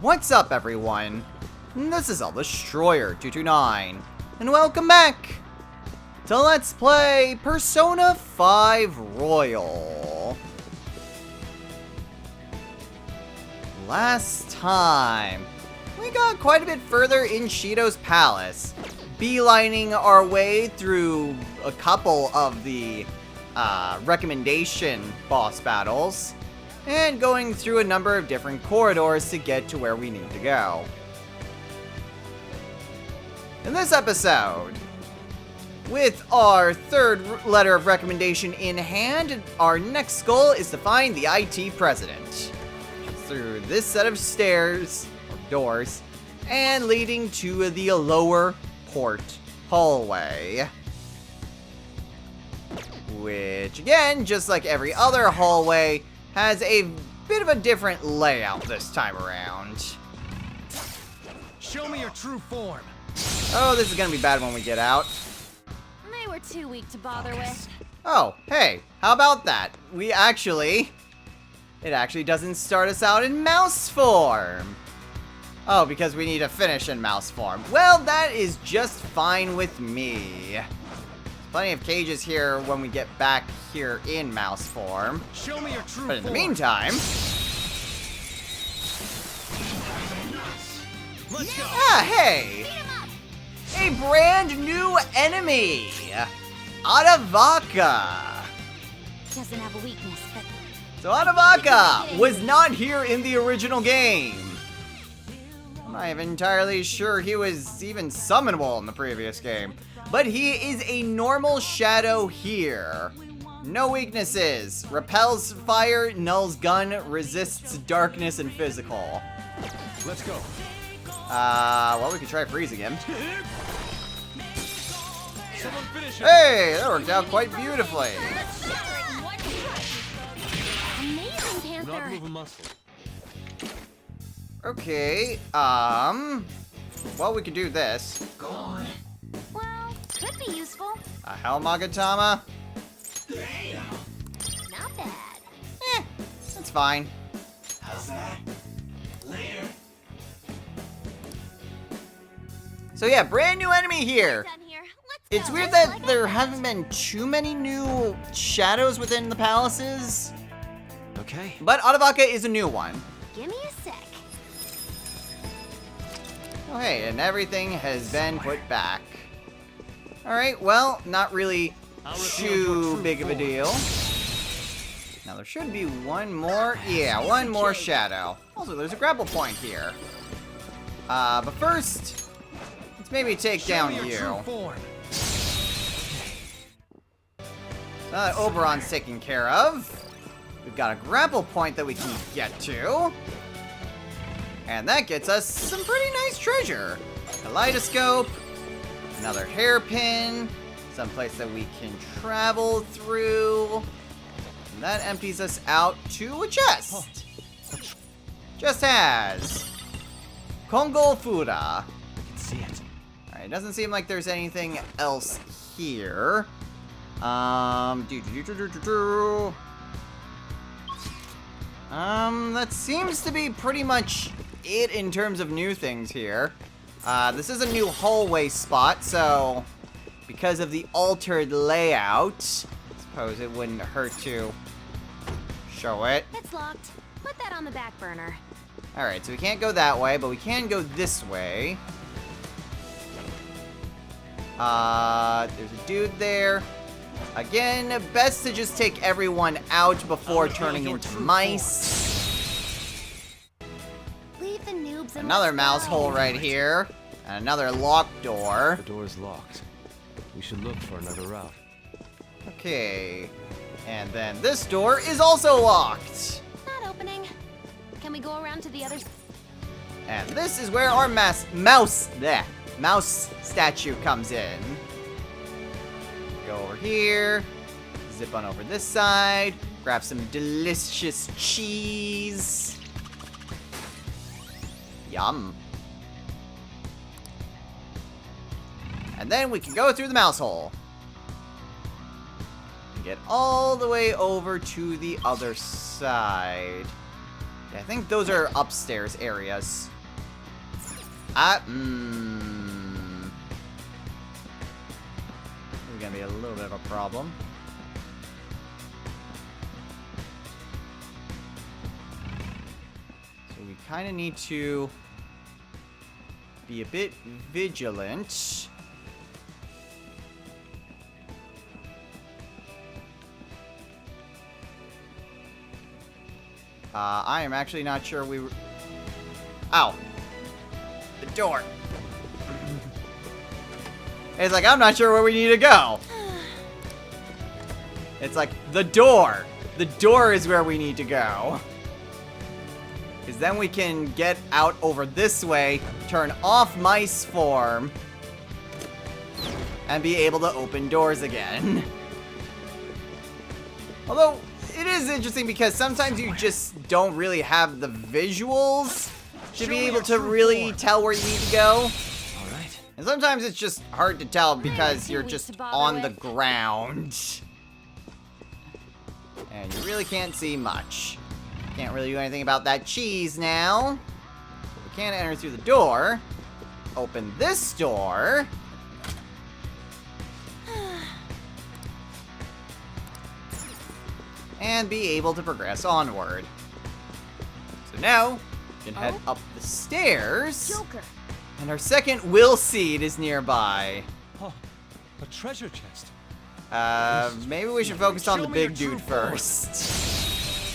What's up, everyone? This is El Destroyer 229, and welcome back to Let's Play Persona 5 Royal. Last time, we got quite a bit further in Shido's palace, beelining our way through a couple of the recommendation boss battles, and going through a number of different corridors to get to where we need to go. In this episode, with our third letter of recommendation in hand, our next goal is to find the IT president. Through this set of stairs, or doors, and leading to the lower port hallway. Which, again, just like every other hallway, has a bit of a different layout this time around. Show me your true form. Oh, this is gonna be bad when we get out. They were too weak to bother with. Oh, hey, how about that? It actually doesn't start us out in mouse form. Oh, because we need to finish in mouse form. Well, that is just fine with me. Plenty of cages here when we get back here in mouse form. Show me your true But in the form. meantime... Let's go. hey! A brand new enemy! Adavaka! Doesn't have a weakness, but So Adavaka was not here in the original game. I'm not even entirely sure he was even summonable in the previous game. But he is a normal shadow here. No weaknesses. Repels fire, nulls gun, resists darkness and physical. Let's go. Well, we could try freezing him. Someone finish it. Hey, that worked out quite beautifully. amazing, Not Panther. move a muscle. Okay, well, we could do this. Well, could be useful. A Helmagatama? Not bad. That's fine. How's that? Later. So yeah, brand new enemy here. Done here. Let's It's go. weird that there haven't been too many new shadows within the palaces, Okay. but Adavaka is a new one. Give me a sec. Oh hey, and everything has been put back. Alright, well, not really too big of a deal. Now there should be one more, yeah, one more shadow. Also, there's a grapple point here. But first, let's maybe take Show down me your you. true form. Now that Oberon's taken care of, we've got a grapple point that we can get to. And that gets us some pretty nice treasure. Kaleidoscope, another hairpin, someplace that we can travel through. And that empties us out to a chest. Just has Kongo Fura. I can see it. Alright, doesn't seem like there's anything else here. That seems to be pretty much it in terms of new things here. This is a new hallway spot, so because of the altered layout, I suppose it wouldn't hurt to show it. It's locked. Put that on the back burner. Alright, so we can't go that way, but we can go this way. There's a dude there. Again, best to just take everyone out before turning into mice. Leave the noobs in Another the mouse sky. hole right here. And another locked door. The door is locked. We should look for another route. Okay. And then this door is also locked. Not opening. Can we go around to the other? And this is where our mouse statue comes in. Go over here, zip on over this side, grab some delicious cheese. Yum. And then we can go through the mouse hole. And get all the way over to the other side. Okay, I think those are upstairs areas. This is gonna be a little bit of a problem. So we kind of need to be a bit vigilant. I am actually not sure we were... Ow. The door. It's like, I'm not sure where we need to go. It's like, the door. The door is where we need to go. Because then we can get out over this way, turn off mice form, and be able to open doors again. Although, it is interesting because sometimes you just don't really have the visuals to be able to really tell where you need to go. Alright. And sometimes it's just hard to tell because you're just on the ground. And you really can't see much. Can't really do anything about that cheese now. We can't enter through the door. Open this door. And be able to progress onward. So now, we can head up the stairs. Joker. And our second will seed is nearby. Oh, a treasure chest. Maybe we should focus on the Show me your big true dude form. first.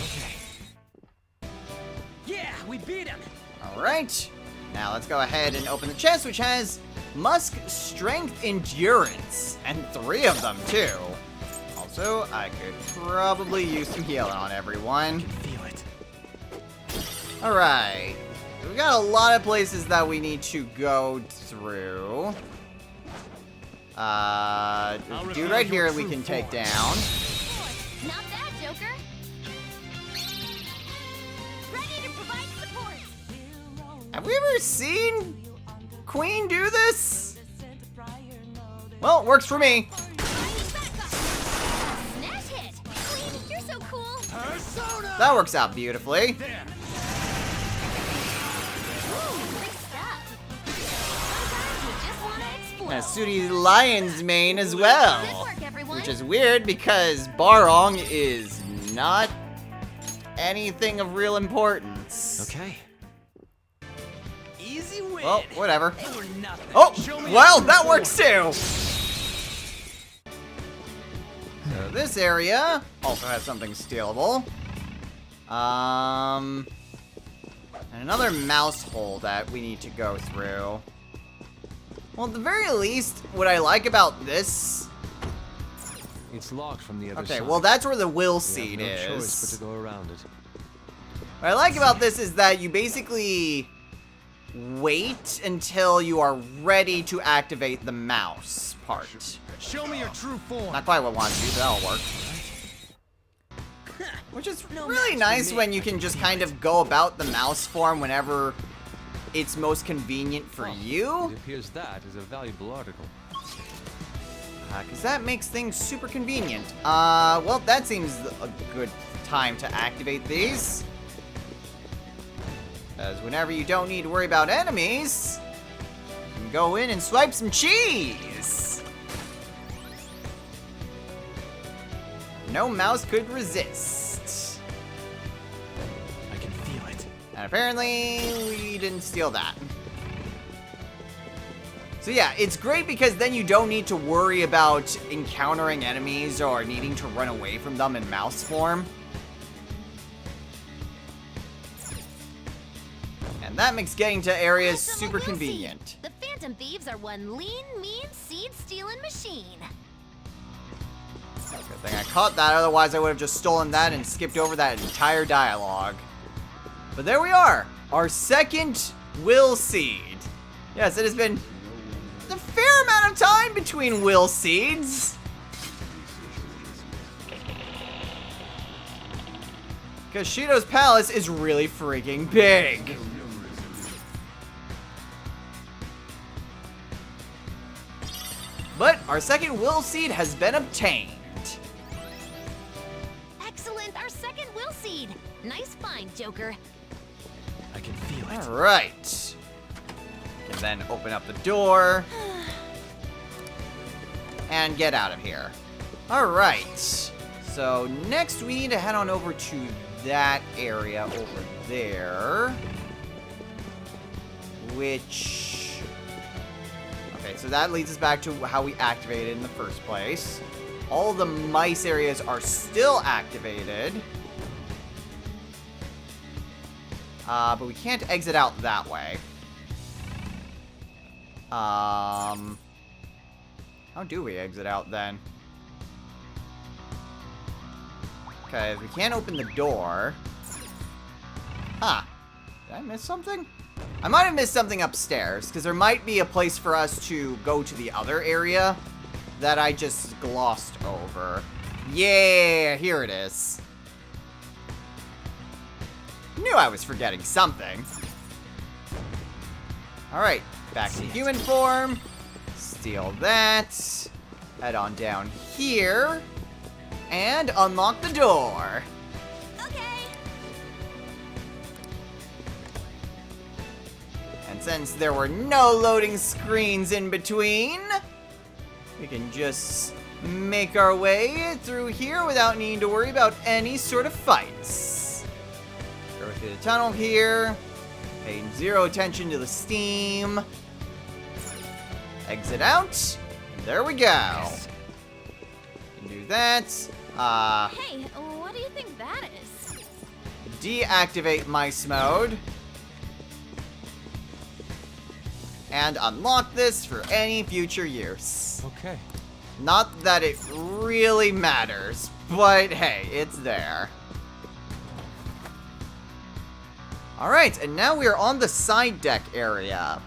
Okay. Yeah, we beat him. Alright. Now let's go ahead and open the chest, which has Musk Strength Endurance. And 3 of them, too. Also, I could probably use some healing on everyone. Feel it. Alright. We've got a lot of places that we need to go through. Dude right here we can take down. Not bad, Joker. Ready to provide support. Have we ever seen Queen do this? Well, it works for me. Smash hit. Queen, you're so cool. Persona! That works out beautifully. There. Great stuff. Sometimes you just wanna explode. And Sudi's lion's mane as well. Good work, everyone. Which is weird because Barong is not anything of real importance. Okay. Easy win. Well, whatever. They were nothing. Oh, Show me well, your that true works form. too. So this area also has something stealable. And another mouse hole that we need to go through. Well, at the very least, what I like about this... It's locked from the other Okay, side. well, that's where the will We seed have no choice is. but to go around it. What I like about this is that you basically wait until you are ready to activate the mouse part. Show me your true form. Not quite what I want to do, but that'll work. Which is really nice when you can just kind of go about the mouse form whenever it's most convenient for you. It appears that is a valuable article. Because that makes things super convenient. Well, that seems a good time to activate these. Because whenever you don't need to worry about enemies, you can go in and swipe some cheese. No mouse could resist. I can feel it. And apparently, we didn't steal that. So yeah, it's great because then you don't need to worry about encountering enemies or needing to run away from them in mouse form. And that makes getting to areas Awesome, super we'll see. convenient. The Phantom Thieves are one lean, mean, seed-stealing machine. Good thing I caught that, otherwise I would have just stolen that and skipped over that entire dialogue. But there we are, our second will seed. Yes, it has been a fair amount of time between will seeds. Because Shido's palace is really freaking big. But our second will seed has been obtained. Excellent, our second will seed. Nice find, Joker. I can feel it. Alright. And then open up the door. And get out of here. Alright. So next we need to head on over to that area over there. Which... Okay, so that leads us back to how we activated in the first place. All the mice areas are still activated. But we can't exit out that way. How do we exit out then? Okay, we can't open the door. Huh. Did I miss something? I might have missed something upstairs, because there might be a place for us to go to the other area that I just glossed over. Yeah, here it is. Knew I was forgetting something. Alright, back to human form. Steal that. Head on down here. And unlock the door. Okay. And since there were no loading screens in between, we can just make our way through here without needing to worry about any sort of fights. Go through the tunnel here. Paying zero attention to the steam. Exit out. And there we go. Yes. Can do that. Hey, what do you think that is? Deactivate mice mode. And unlock this for any future use. Okay. Not that it really matters, but hey, it's there. Alright, and now we are on the side deck area.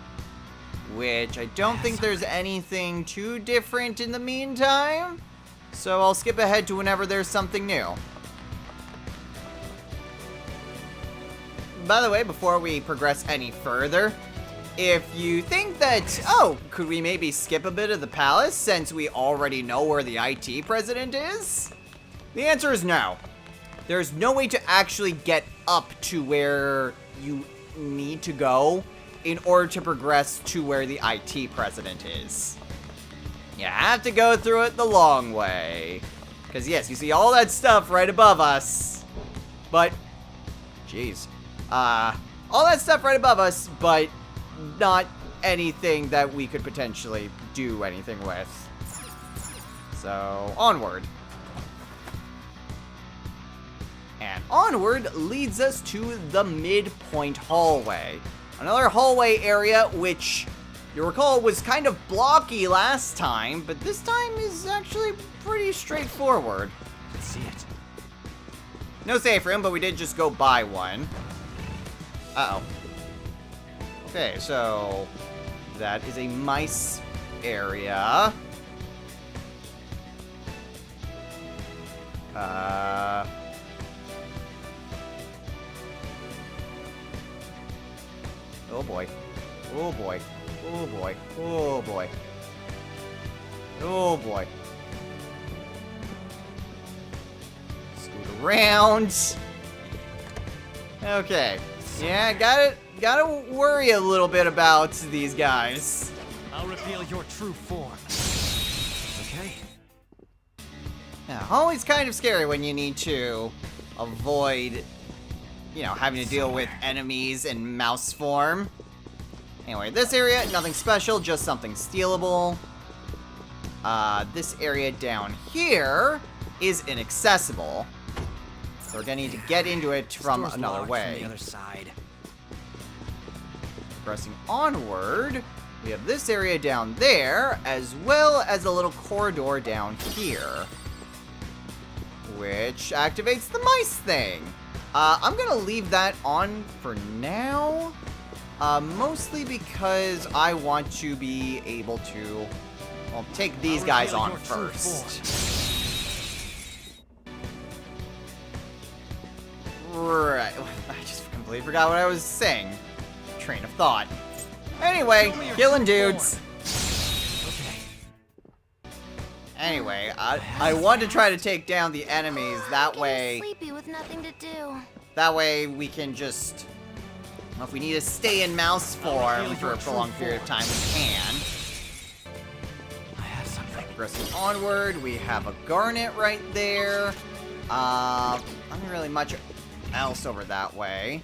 Which I don't think there's anything too different in the meantime. So I'll skip ahead to whenever there's something new. By the way, before we progress any further, if you think that, oh, could we maybe skip a bit of the palace since we already know where the IT president is? The answer is no. There's no way to actually get up to where you need to go in order to progress to where the IT president is. You have to go through it the long way. Because yes, you see all that stuff right above us. But, jeez. All that stuff right above us, but not anything that we could potentially do anything with. So, onward. And onward leads us to the midpoint hallway. Another hallway area which, you'll recall, was kind of blocky last time, but this time is actually pretty straightforward. Let's see it. No safe room, but we did just go by one. Uh-oh. Okay, so that is a mice area. Oh boy. Oh boy. Oh boy. Oh boy. Oh boy. Scoot around. Okay. Yeah, gotta worry a little bit about these guys. I'll reveal your true form. Okay? Yeah, always kind of scary when you need to avoid, you know, having to deal with enemies in mouse form. Anyway, this area, nothing special, just something stealable. This area down here is inaccessible. So we're gonna need to get into it from Door's another locked way. From the other side. Pressing onward, we have this area down there, as well as a little corridor down here. Which activates the mice thing. I'm gonna leave that on for now. Mostly because I want to be able to, well, take these guys on first. Right. I just completely forgot what I was saying. Train of thought. Anyway, killing dudes. Okay. Anyway, I want to try to take down the enemies. That Getting way, sleepy with nothing to do. that way we can just Well, if we need to stay in mouse form for a prolonged period of time, we can. I have something. Progressing onward, we have a garnet right there. Not really much else over that way.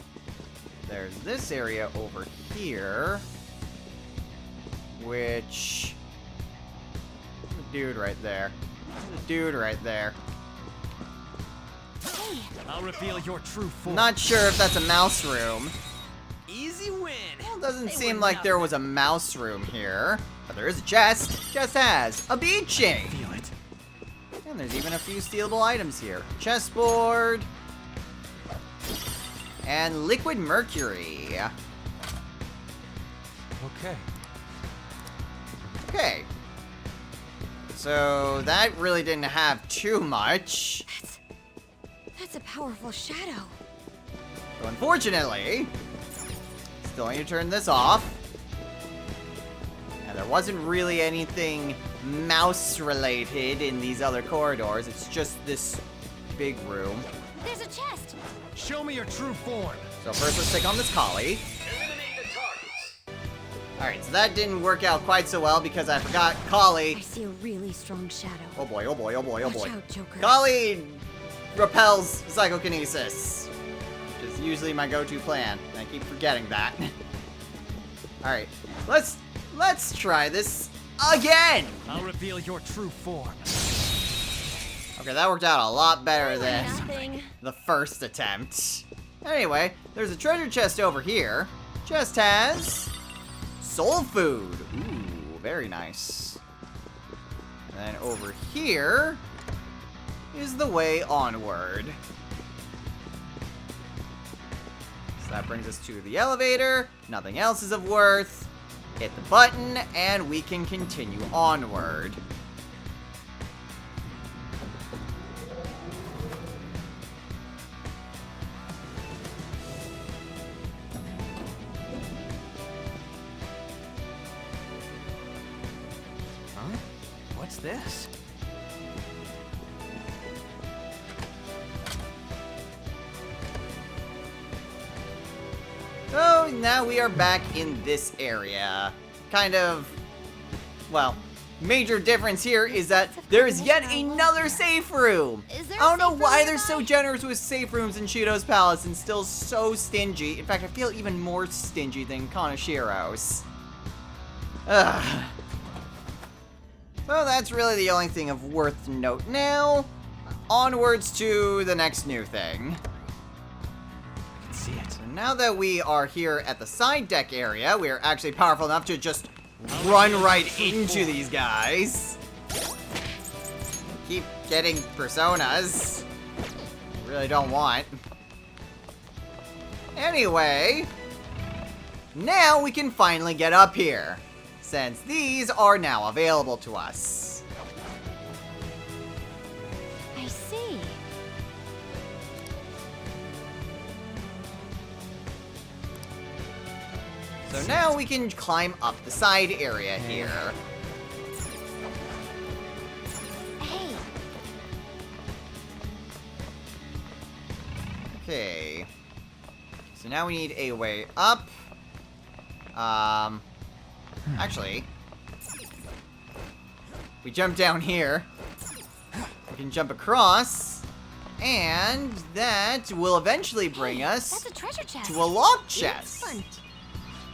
There's this area over here, which... the dude right there. The dude right there. Hey, I'll reveal your true form. Not sure if that's a mouse room. Easy win. Well, it doesn't They seem were like there nothing. was a mouse room here. But there is a chest. Chest has a bead chain. Feel it. And there's even a few stealable items here. Chessboard. And liquid mercury. Okay. Okay. So that really didn't have too much. that's a powerful shadow. So unfortunately, still need to turn this off. And there wasn't really anything mouse related in these other corridors. It's just this big room. There's a chest. Show me your true form. So first let's take on this collie. Alright, so that didn't work out quite so well because I forgot I collie. see a really strong shadow. Oh boy, oh boy, oh boy, oh boy. Watch out, Joker. Collie repels psychokinesis, which is usually my go-to plan. And I keep forgetting that. Alright, let's try this again! I'll reveal your true form. Okay, that worked out a lot better than Nothing. the first attempt. Anyway, there's a treasure chest over here. Chest has soul food. Ooh, very nice. And then over here is the way onward. So that brings us to the elevator. Nothing else is of worth. Hit the button, and we can continue onward. Huh? What's this? So now we are back in this area. Kind of, well, major difference here is that there is yet another safe room. Is there I a don't know safe room why they're nearby? so generous with safe rooms in Shido's Palace and still so stingy. In fact, I feel even more stingy than Kanashiro's. Ugh. So that's really the only thing of worth to note now. Onwards to the next new thing. I can see it. So now that we are here at the side deck area, we are actually powerful enough to just run right into these guys. Keep getting personas. Really don't want. Anyway, now we can finally get up here, since these are now available to us. I see. So now we can climb up the side area here. Hey, Okay. So now we need a way up. Actually, we jump down here. We can jump across, and that will eventually bring that's us a treasure chest. to a lock chest. Excellent.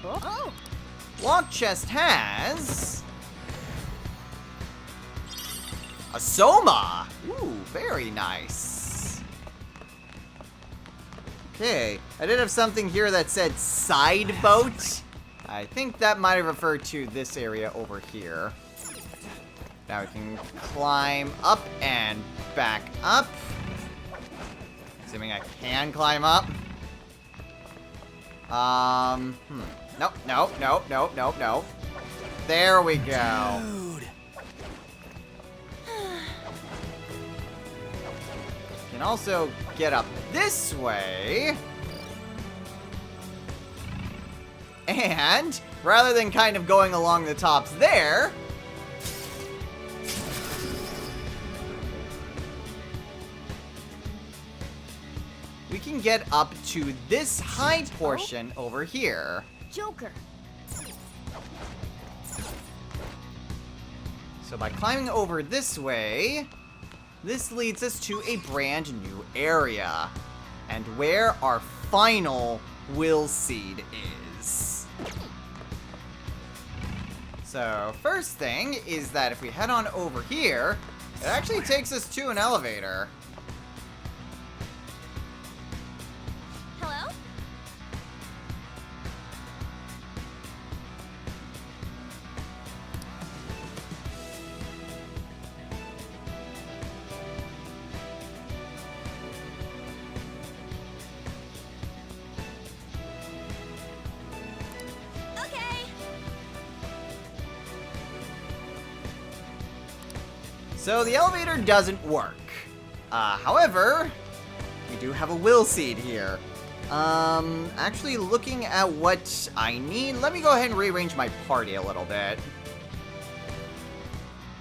Oh, Lock chest has a Soma. Ooh, very nice. Okay, I did have something here that said side boat. I think that might have referred to this area over here. Now we can climb up and back up. Assuming I can climb up. Nope, nope, nope, nope, nope, nope. There we go. Dude. Can also get up this way. And rather than kind of going along the tops there, we can can get up to this high portion over here. Joker. So by climbing over this way, this leads us to a brand new area. And where our final will seed is. So first thing is that if we head on over here, it actually takes us to an elevator. Hello? Okay. So the elevator doesn't work. However, we do have a will seed here. Actually looking at what I need, let me go ahead and rearrange my party a little bit.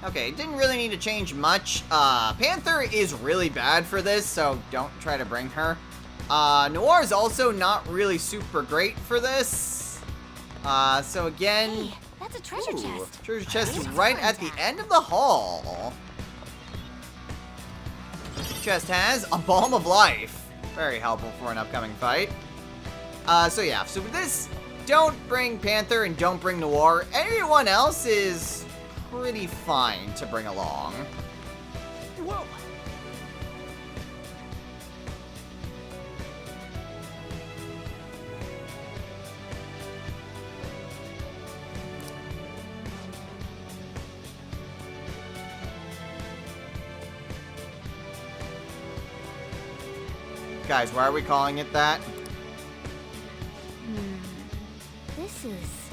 Okay, didn't really need to change much. Panther is really bad for this, so don't try to bring her. Noir is also not really super great for this. So again... Hey, that's a treasure chest. Treasure chest is right at the end of the hall. Chest has a Balm of Life. Very helpful for an upcoming fight. So yeah, so with this, don't bring Panther and don't bring Noir. Everyone else is pretty fine to bring along. Whoa! Guys, why are we calling it that? This is...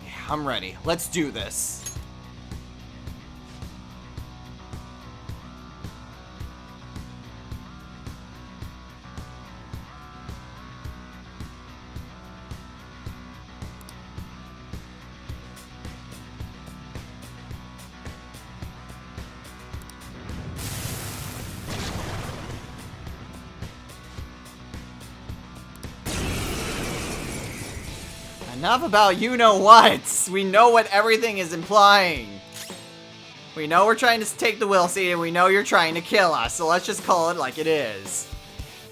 Yeah, I'm ready. Let's do this. Enough about you-know-what. We know what everything is implying. We know we're trying to take the will seed, and we know you're trying to kill us, so let's just call it like it is.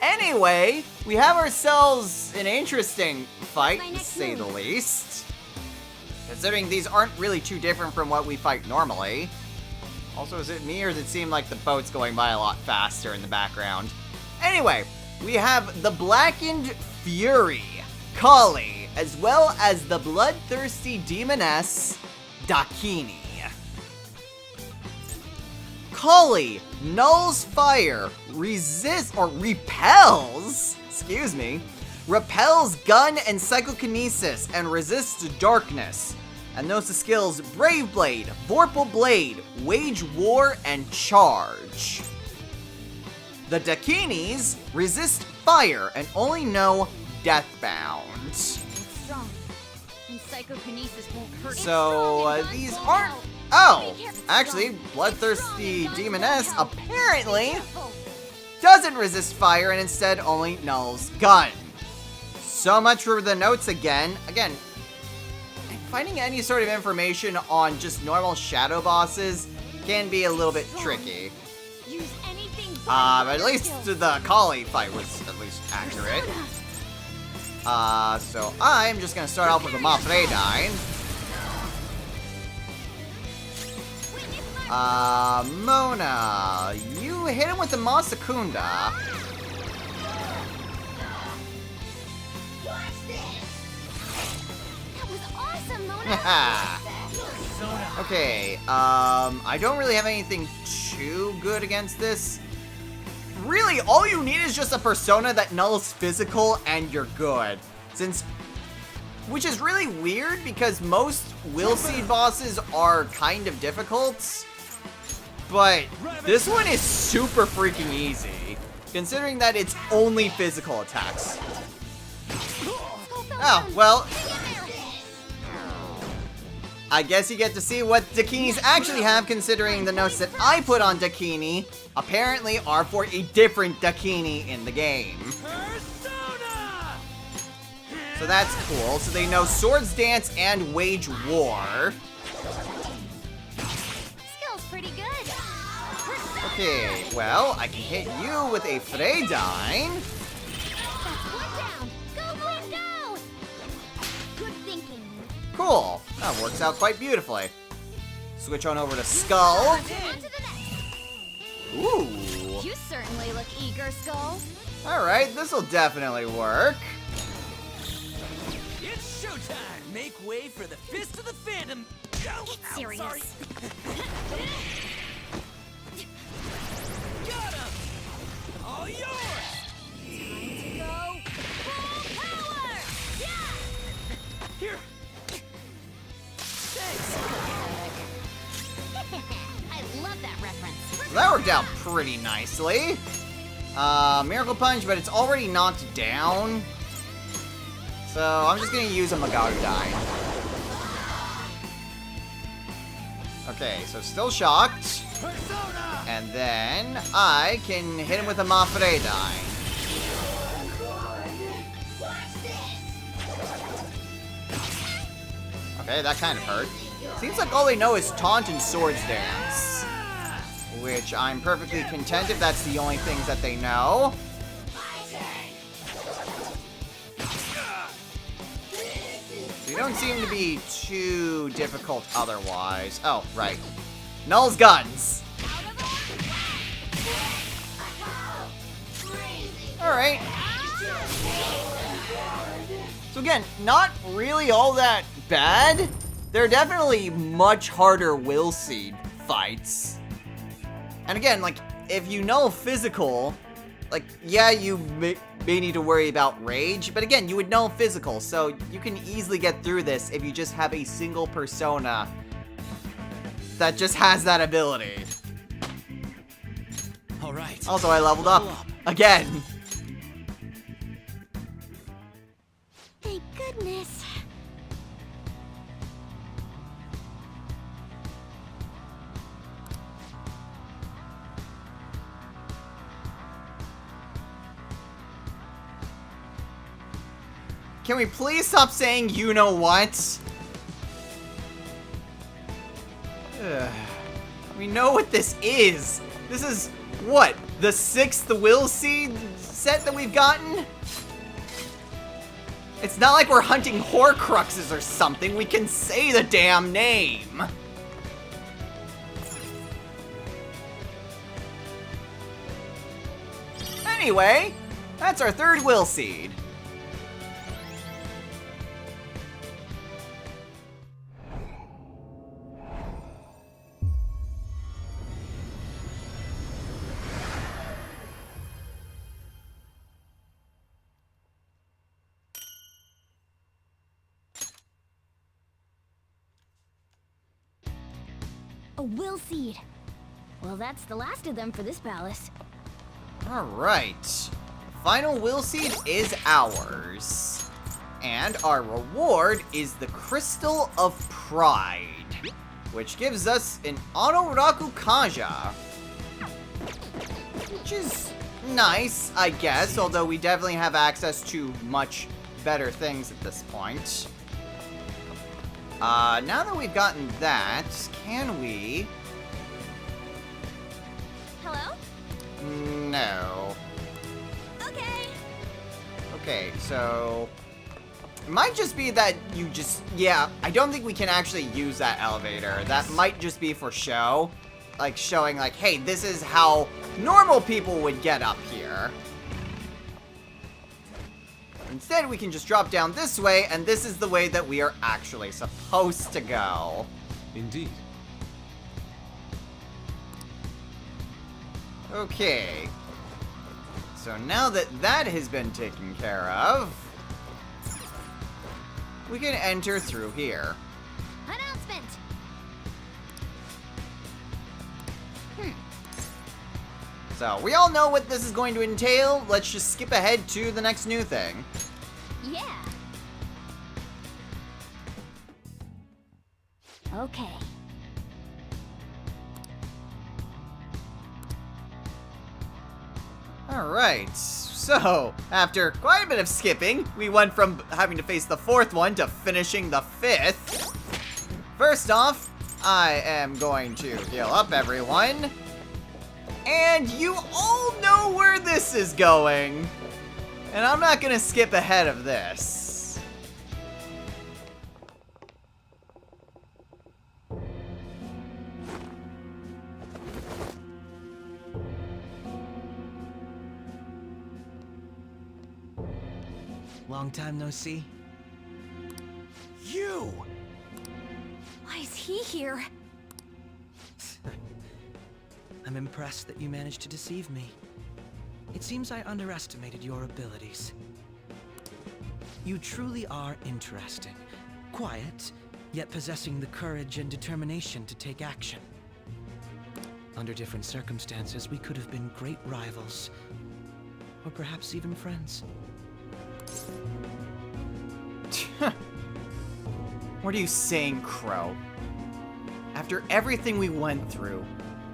Anyway, we have ourselves an interesting fight, to say the least. Considering these aren't really too different from what we fight normally. Also, is it me, or does it seem like the boat's going by a lot faster in the background? Anyway, we have the Blackened Fury, Kali, as well as the bloodthirsty demoness, Dakini. Kali nulls fire, repels gun and psychokinesis, and resists darkness, and knows the skills Brave Blade, Vorpal Blade, Wage War, and Charge. The Dakinis resist fire and only know Deathbound. strong. And psychokinesis won't hurt. So, these aren't... Oh! Actually, Bloodthirsty Demoness apparently doesn't resist fire and instead only nulls gun. So much for the notes again. Again, finding any sort of information on just normal shadow bosses can be a little bit tricky. Use anything But at least the Kali fight was at least accurate. So I'm just gonna start off with a Mafredine. Mona, you hit him with the Masakunda. That was awesome, Mona. Okay, I don't really have anything too good against this. Really, all you need is just a persona that nulls physical and you're good. Which is really weird because most Will Seed bosses are kind of difficult. But this one is super freaking easy, considering that it's only physical attacks. Oh, well. I guess you get to see what Dakinis actually have, considering the notes that I put on Dakini apparently are for a different Dakini in the game. Persona! So that's cool. So they know Swords Dance and Wage War. Skill's pretty good. Okay, well, I can hit you with a Freydine. That's one down. Go, Gwen, go! Good thinking. Cool. That works out quite beautifully. Switch on over to Skull. On to the next. Ooh. You certainly look eager, Skull. Alright, this'll definitely work. It's showtime! Make way for the Fist of the Phantom! Oh, Get ow, serious. sorry. Got him! All yours! Time to go full power! Yeah! Here! Thanks! I love that reference. That worked out pretty nicely. Miracle Punch, but it's already knocked down. So I'm just gonna use a Magarodine. Okay, so still shocked. Persona! And then I can hit him with a Mafredine. Okay, that kind of hurt. Seems like all they know is Taunt and Swords Dance. Which I'm perfectly content if that's the only things that they know. They don't seem to be too difficult otherwise. Oh, right. Null's guns. Alright. So again, not really all that bad. There are definitely much harder Will Seed fights. And again, like, if you know physical, like, yeah, you may need to worry about rage, but again, you would know physical, so you can easily get through this if you just have a single persona that just has that ability. All right. Also, I leveled up. Again. Thank goodness. Can we please stop saying you know what? Ugh. We know what this is. This is, what, the 6th Will Seed set that we've gotten? It's not like we're hunting Horcruxes or something. We can say the damn name. Anyway, that's our 3rd Will Seed. A will seed. Well, that's the last of them for this palace. Alright. Final Will Seed is ours. And our reward is the Crystal of Pride, which gives us an Autoraku Kaja. Which is nice, I guess, although we definitely have access to much better things at this point. Now that we've gotten that, can we... Hello? No. Okay. Okay, so... It might just be that you just... Yeah, I don't think we can actually use that elevator. That might just be for show. Like, showing, like, hey, this is how normal people would get up here. Instead, we can just drop down this way, and this is the way that we are actually supposed to go. Indeed. Okay. So now that that has been taken care of, we can enter through here. Announcement. So, we all know what this is going to entail. Let's just skip ahead to the next new thing. Yeah. Okay. Alright, so after quite a bit of skipping, we went from having to face the fourth one to finishing the fifth. First off, I am going to heal up everyone. And you all know where this is going. And I'm not gonna skip ahead of this. Long time no see. You! Why is he here? I'm impressed that you managed to deceive me. It seems I underestimated your abilities. You truly are interesting. Quiet, yet possessing the courage and determination to take action. Under different circumstances, we could have been great rivals. Or perhaps even friends. What are you saying, Crow? After everything we went through,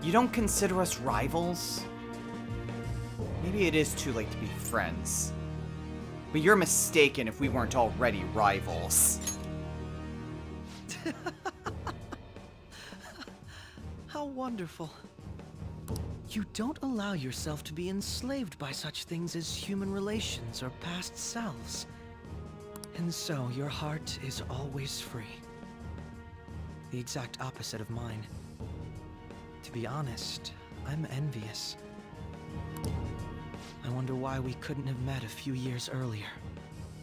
you don't consider us rivals? Maybe it is too late to be friends. But you're mistaken if we weren't already rivals. How wonderful. You don't allow yourself to be enslaved by such things as human relations or past selves. And so your heart is always free. The exact opposite of mine. To be honest, I'm envious. I wonder why we couldn't have met a few years earlier.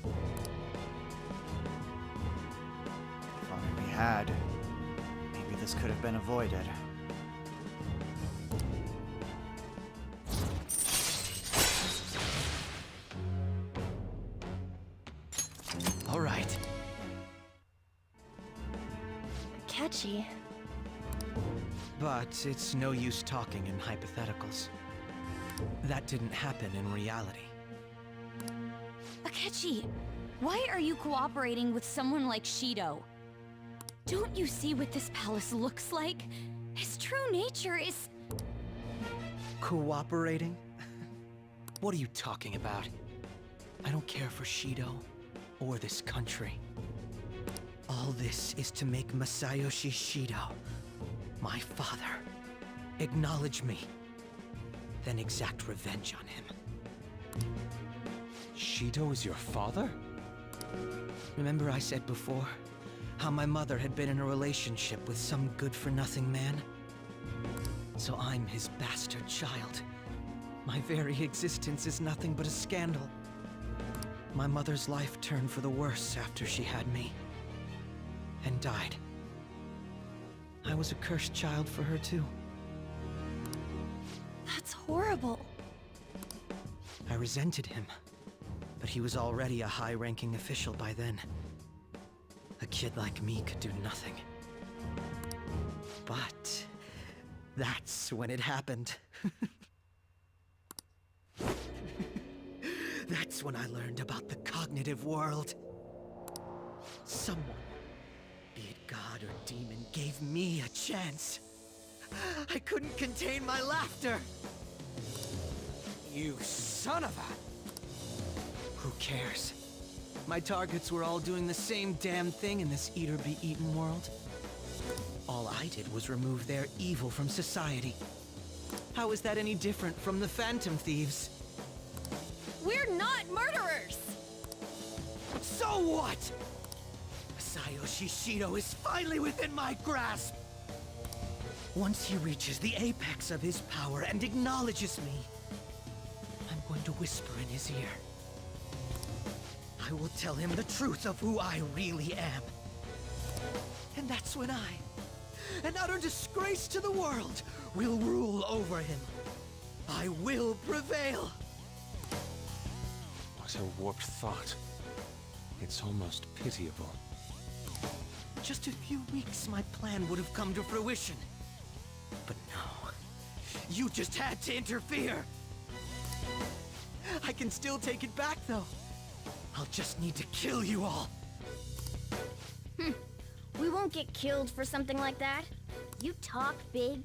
If only we had. Maybe this could have been avoided. All right. Catchy. But it's no use talking in hypotheticals. That didn't happen in reality. Akechi, why are you cooperating with someone like Shido? Don't you see what this palace looks like? His true nature is... Cooperating? What are you talking about? I don't care for Shido or this country. All this is to make Masayoshi Shido, my father, acknowledge me, then exact revenge on him. Shido is your father? Remember I said before, how my mother had been in a relationship with some good-for-nothing man? So I'm his bastard child. My very existence is nothing but a scandal. My mother's life turned for the worse after she had me. And died. I was a cursed child for her too. That's horrible. I resented him, but he was already a high-ranking official by then. A kid like me could do nothing. But that's when it happened. That's when I learned about the cognitive world. Someone, be it God or demon, gave me a chance. I couldn't contain my laughter. You son of a... Who cares? My targets were all doing the same damn thing in this eat-or-be-eaten world. All I did was remove their evil from society. How is that any different from the Phantom Thieves? We're not murderers! So what? Masayoshi Shido is finally within my grasp! Once he reaches the apex of his power and acknowledges me, I'm going to whisper in his ear. I will tell him the truth of who I really am. And that's when I, an utter disgrace to the world, will rule over him. I will prevail. What a warped thought. It's almost pitiable. Just a few weeks, my plan would have come to fruition. But no. You just had to interfere. I can still take it back, though. I'll just need to kill you all. We We won't get killed for something like that. You talk big,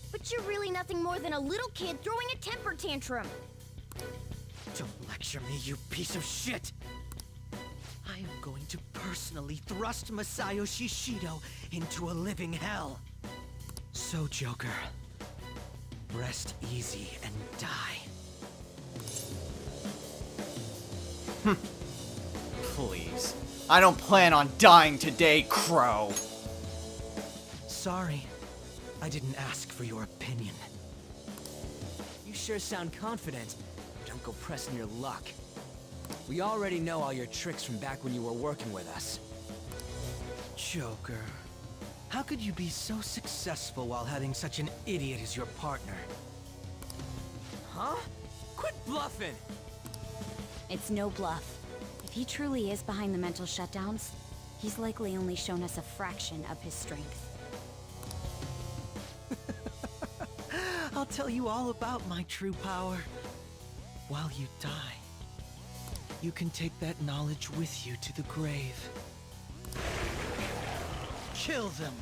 but you're really nothing more than a little kid throwing a temper tantrum. Don't lecture me, you piece of shit! I am going to personally thrust Masayoshi Shido into a living hell. So, Joker, rest easy and die. Please. I don't plan on dying today, Crow. Sorry, I didn't ask for your opinion. You sure sound confident. Don't go pressing your luck. We already know all your tricks from back when you were working with us. Joker, how could you be so successful while having such an idiot as your partner? Huh? Quit bluffing! It's no bluff. If he truly is behind the mental shutdowns, he's likely only shown us a fraction of his strength. I'll tell you all about my true power. While you die, you can take that knowledge with you to the grave. Kill them!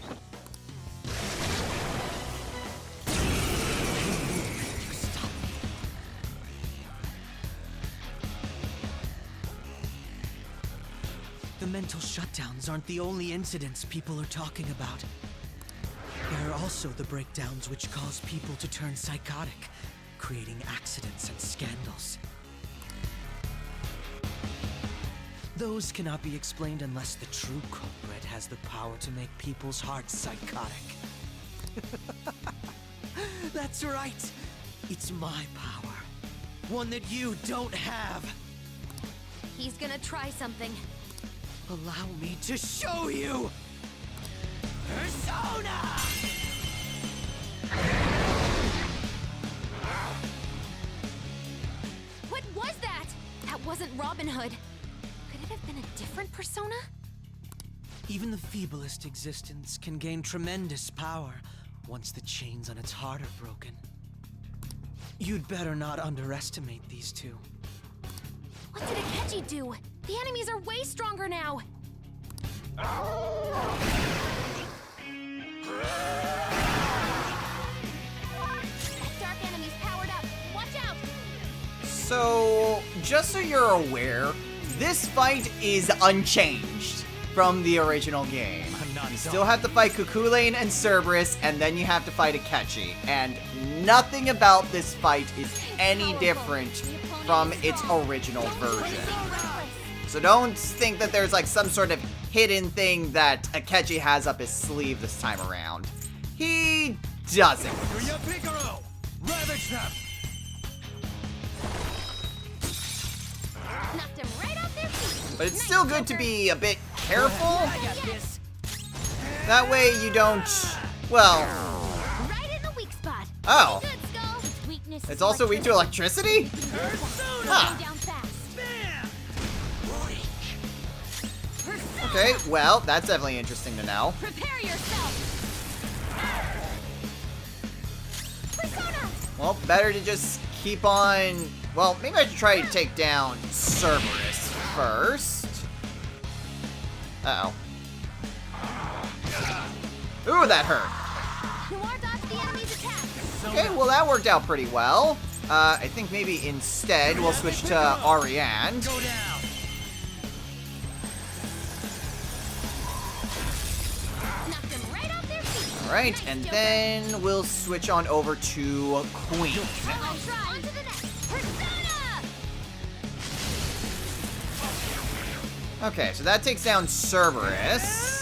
The mental shutdowns aren't the only incidents people are talking about. There are also the breakdowns which cause people to turn psychotic, creating accidents and scandals. Those cannot be explained unless the true culprit has the power to make people's hearts psychotic. That's right! It's my power. One that you don't have! He's gonna try something. Allow me to show you! Persona! What was that? That wasn't Robin Hood. Could it have been a different persona? Even the feeblest existence can gain tremendous power once the chains on its heart are broken. You'd better not underestimate these two. What did Akechi do? The enemies are way stronger now. That dark enemy's powered up. Watch out! So, just so you're aware, this fight is unchanged from the original game. You still have to fight Cuculain and Cerberus, and then you have to fight Akechi. And nothing about this fight is any different from its original version. So don't think that there's like some sort of hidden thing that Akechi has up his sleeve this time around. He doesn't. Ravage them! Knocked him right off their feet. But it's still good to be a bit careful. I got this! That way you don't, well, Right in the weak spot. oh, Good, Skull. Its weakness it's is also weak to electricity? Go Huh. down fast. Okay, well, that's definitely interesting to know. Prepare yourself. Persona! Well, better to just keep on, well, maybe I should try to take down Cerberus first. Uh-oh. Ooh, that hurt. Noir dodged the enemy's attack. Okay, well, that worked out pretty well. I think maybe instead we'll switch to Ariane. Go down! Knocked him right off their feet. Alright, and then we'll switch on over to Queen. I'll try. On to the next. Persona! Okay, so that takes down Cerberus.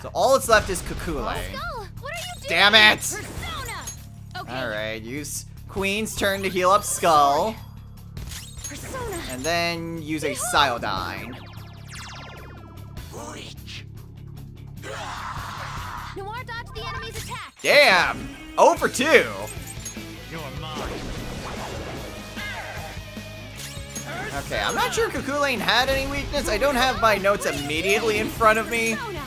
So all that's left is Cuculain. Skull, what are you doing? Damn it! Persona! Okay. Alright, use Queen's turn to heal up Skull. Persona! And then use a Cyodyne. Noir dodged the enemy's attack. Damn! 0 for 2! You're mine. Okay, I'm not sure Cuculain had any weakness. I don't have my notes immediately in front of me. Persona!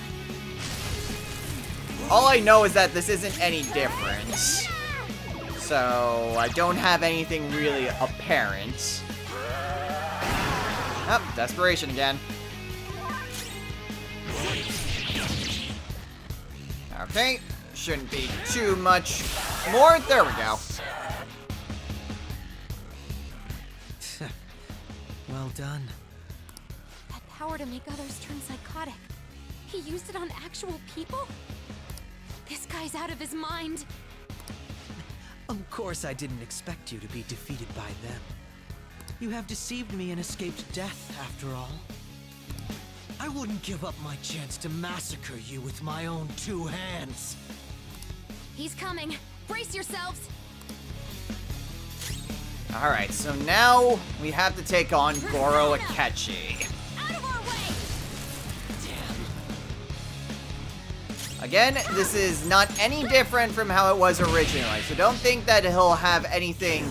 All I know is that this isn't any different. So, I don't have anything really apparent. Oh, desperation again. Okay, shouldn't be too much more. There we go. Well done. That power to make others turn psychotic. He used it on actual people? This guy's out of his mind. Of course I didn't expect you to be defeated by them. You have deceived me and escaped death, after all. I wouldn't give up my chance to massacre you with my own 2 hands. He's coming. Brace yourselves. Alright, so now we have to take on Goro Akechi. Out of our way! Damn. Again, this is not any different from how it was originally, so don't think that he'll have anything...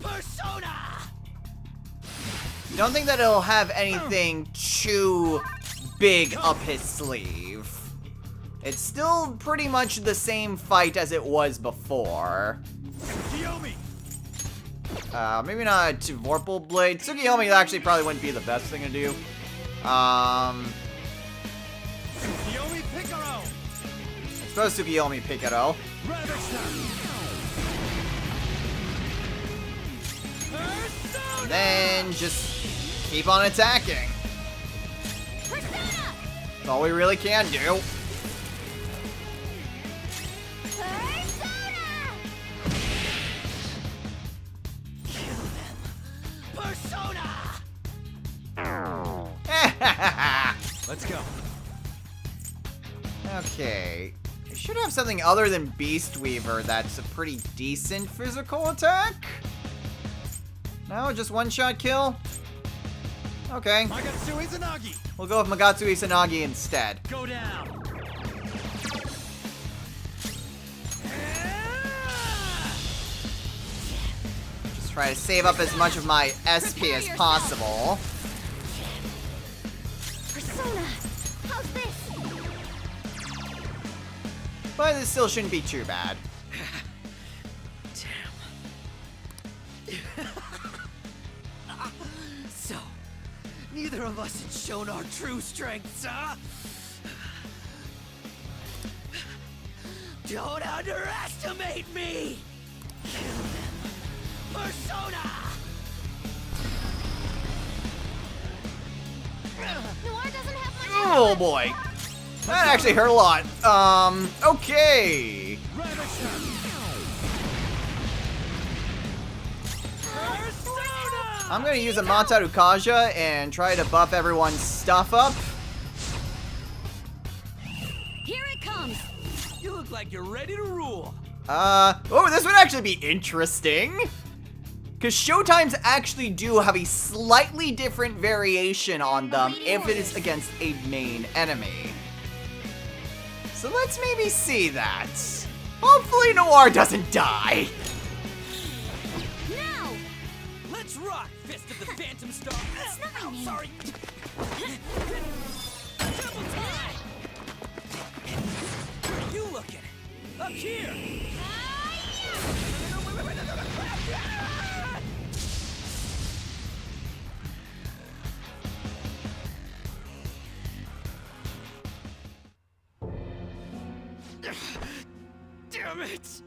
Persona! Don't think that he'll have anything too big up his sleeve. It's still pretty much the same fight as it was before. Maybe not to Vorpal Blade. Tsukiyomi actually probably wouldn't be the best thing to do. Tsukiyomi Picaro! I suppose Tsukiyomi Picaro. And then just keep on attacking. Persona! That's all we really can do. Persona! Let's go. Okay. We should have something other than Beast Weaver that's a pretty decent physical attack. No, just one-shot kill? Okay. Magatsu Izanagi! We'll go with Magatsu Izanagi instead. Go down! Just try to save up as much of my SP as possible. Persona! How's this? But this still shouldn't be too bad. So, neither of us had shown our true strengths, huh? Don't underestimate me! Kill them. Persona! Noir doesn't have much Oh boy. That actually hurt a lot. Okay. I'm gonna use a Mataru Kaja and try to buff everyone's stuff up. Here it comes! You look like you're ready to rule. Oh, this would actually be interesting. Because Showtimes actually do have a slightly different variation on them if it is against a main enemy. So let's maybe see that. Hopefully Noir doesn't die. Now! Let's rock, Fist of the Phantom Star. It's not my name. Sorry. Double time. Where are you looking? Up here. Damn it!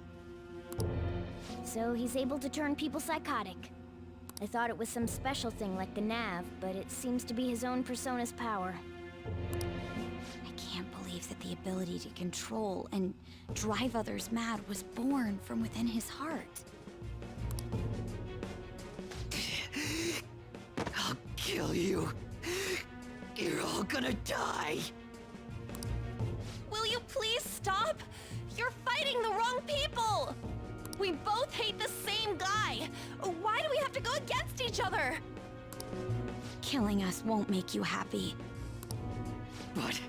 So he's able to turn people psychotic. I thought it was some special thing like the Nav, but it seems to be his own Persona's power. I can't believe that the ability to control and drive others mad was born from within his heart. I'll kill you. You're all gonna die. Will you please stop? You're fighting the wrong people! We both hate the same guy! Why do we have to go against each other? Killing us won't make you happy. But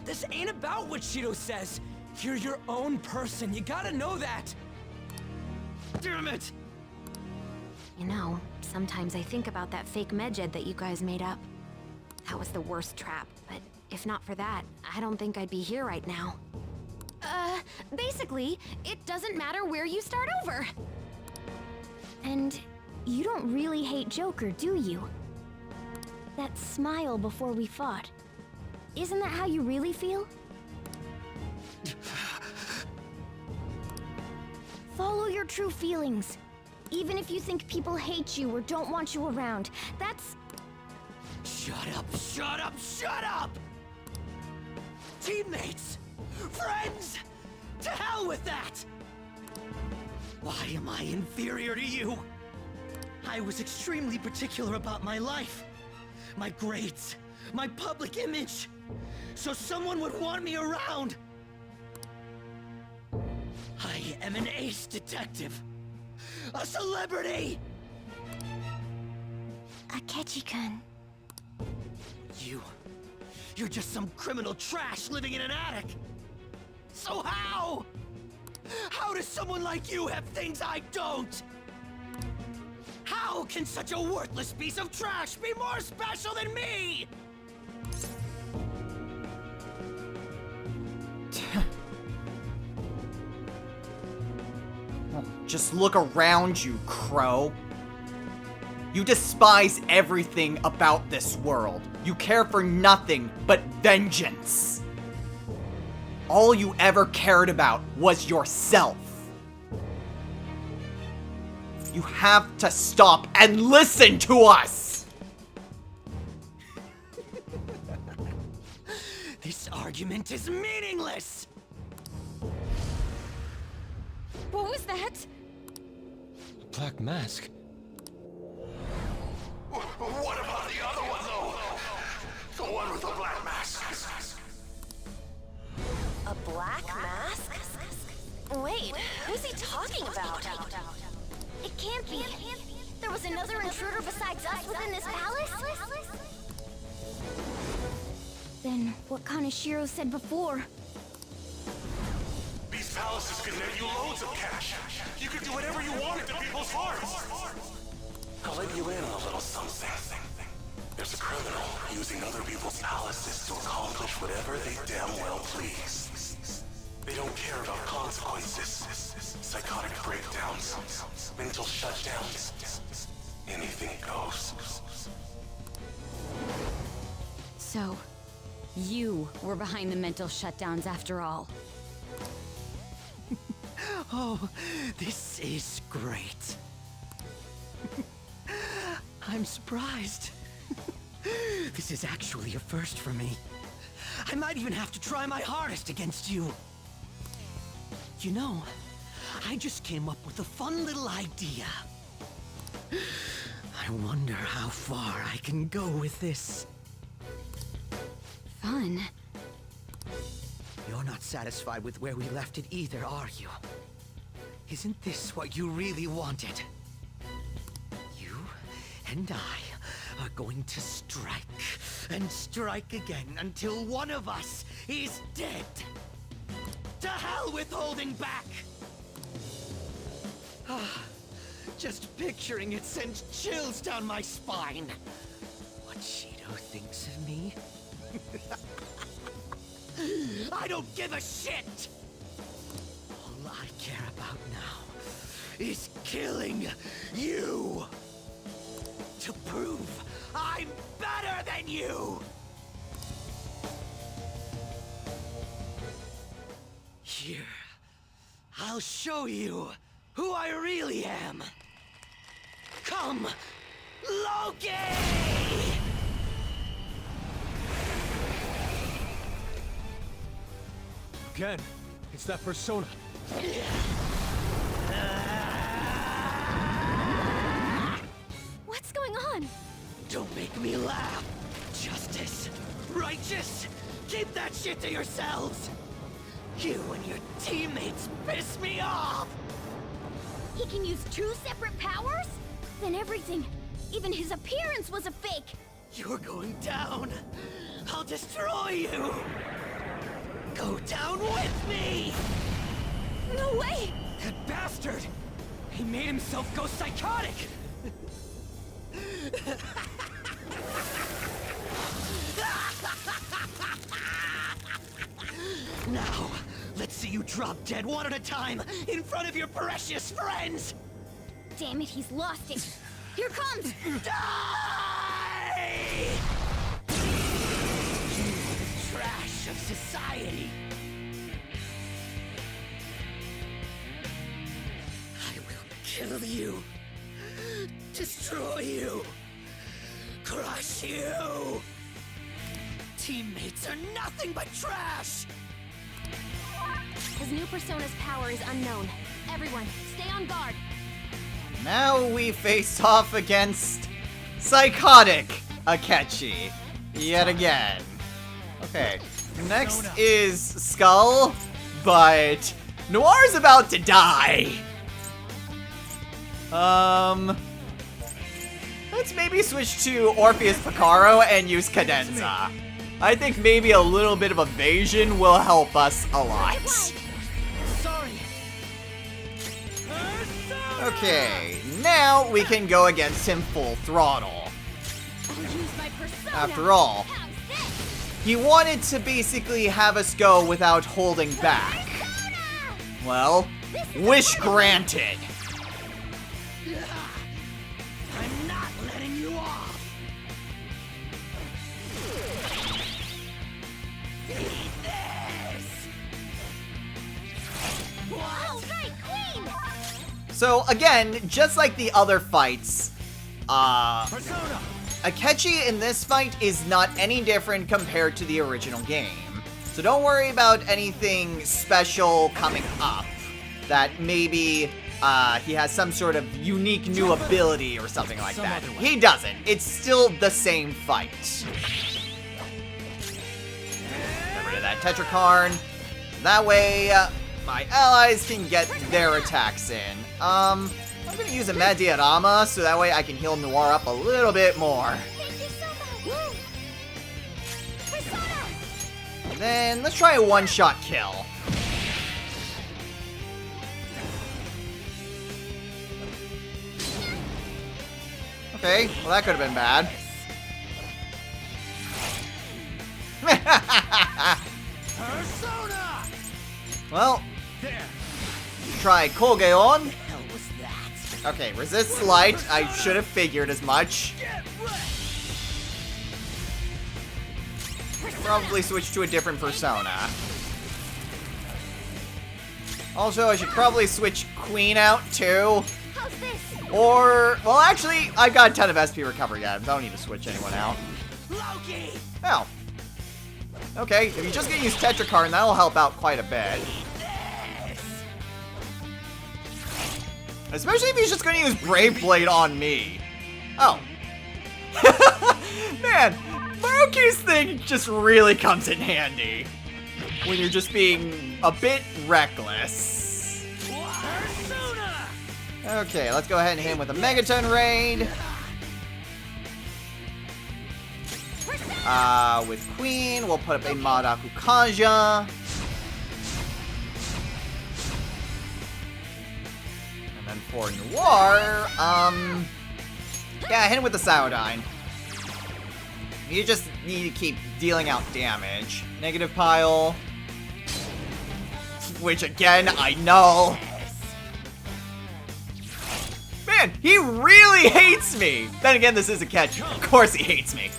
This ain't about what Shido says. You're your own person. You gotta know that. damn it! You know, sometimes I think about that fake medjed that you guys made up. That was the worst trap, but if not for that, I don't think I'd be here right now. Basically, it doesn't matter where you start over. And you don't really hate Joker, do you? That smile before we fought. Isn't that how you really feel? Follow your true feelings. Even if you think people hate you or don't want you around, that's... Shut up, shut up, shut up! Teammates! Friends! To hell with that! Why am I inferior to you? I was extremely particular about my life, my grades, my public image, so someone would want me around. I am an ace detective, a celebrity! Akechi-kun. You're just some criminal trash living in an attic! So how? How does someone like you have things I don't? How can such a worthless piece of trash be more special than me? Just look around you, Crow. You despise everything about this world. You care for nothing but vengeance. All you ever cared about was yourself. You have to stop and listen to us! This argument is meaningless! What was that? Black mask. What about the other one, though? The one with the black mask. A black mask? Wait, who's he talking about? It can't be. There was another intruder besides us within this palace? Then what Kaneshiro said before? These palaces can net you loads of cash. You could do whatever you wanted to people's hearts. I'll let you in on a little something. There's a criminal using other people's palaces to accomplish whatever they damn well please. They don't care about consequences, psychotic breakdowns, mental shutdowns. Anything goes. So, you were behind the mental shutdowns after all. Oh, this is great. I'm surprised. This is actually a first for me. I might even have to try my hardest against you. You know, I just came up with a fun little idea. I wonder how far I can go with this. Fun? You're not satisfied with where we left it either, are you? Isn't this what you really wanted? You and I are going to strike and strike again until one of us is dead. To hell with holding back! Just picturing it sends chills down my spine. What Shido thinks of me? I don't give a shit! All I care about now is killing you! To prove I'm better than you! Here, I'll show you who I really am! Come, Loki! Again, it's that persona. What's going on? Don't make me laugh! Justice! Righteous! Keep that shit to yourselves! You and your teammates piss me off! He can use two separate powers? Then everything, even his appearance was a fake! You're going down! I'll destroy you! Go down with me! No way! That bastard! He made himself go psychotic! Now, let's see you drop dead one at a time in front of your precious friends! Damn it, he's lost it! Here comes! Die! of society. I will kill you, destroy you, crush you. Teammates are nothing but trash. His new persona's power is unknown. Everyone, stay on guard. Now we face off against Psychotic Akechi. Yet again. Okay. Next is Skull, but Noir's about to die. Let's maybe switch to Orpheus Picaro and use Cadenza. I think maybe a little bit of evasion will help us a lot. Sorry. Okay, now we can go against him full throttle. I'll use my persona. After all, How's this? he wanted to basically have us go without holding back. Well, wish granted. I'm not letting you off. Eat this. All right, Queen. So again, just like the other fights, Persona! Akechi in this fight is not any different compared to the original game. So don't worry about anything special coming up. That maybe he has some sort of unique new ability or something like that. He doesn't. It's still the same fight. Get rid of that Tetrakarn. That way, my allies can get their attacks in. I'm gonna use a Mad Diorama so that way I can heal Noir up a little bit more. Thank you so much. Persona. And then let's try a one-shot kill. Okay, well that could have been bad. Persona. Well, There! try Kolgeon. Hell was that? Okay, resist light. I should have figured as much. Get wrecked. Probably switch to a different persona. Also, I should probably switch Queen out too. How's this? Or, well actually, I've got a ton of SP recovery items. I don't need to switch anyone out. Loki. Oh. Okay, if you're just gonna use Tetrakarn, that'll help out quite a bit. Especially if he's just gonna use Brave Blade on me. Oh. Man, Maruki's thing just really comes in handy. When you're just being a bit reckless. Persona. Okay, let's go ahead and hit him with a Megaton Raid. With Queen, we'll put up a Madaku Kaja. And then for Noir, yeah, hit him with the Saodyne. You just need to keep dealing out damage. Negative pile. Which again, I know. Man, he really hates me! Then again, this is a catch. Of course he hates me.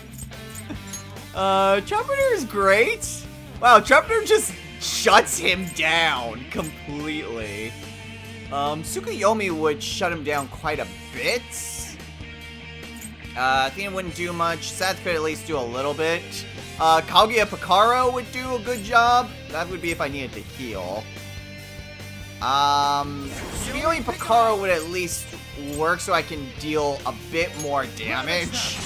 Trumpeter is great. Wow, Trumpeter just shuts him down completely. Tsukuyomi would shut him down quite a bit. Athena wouldn't do much. Seth could at least do a little bit. Kaguya Picaro would do a good job. That would be if I needed to heal. Tsukuyomi Picaro would at least work so I can deal a bit more damage.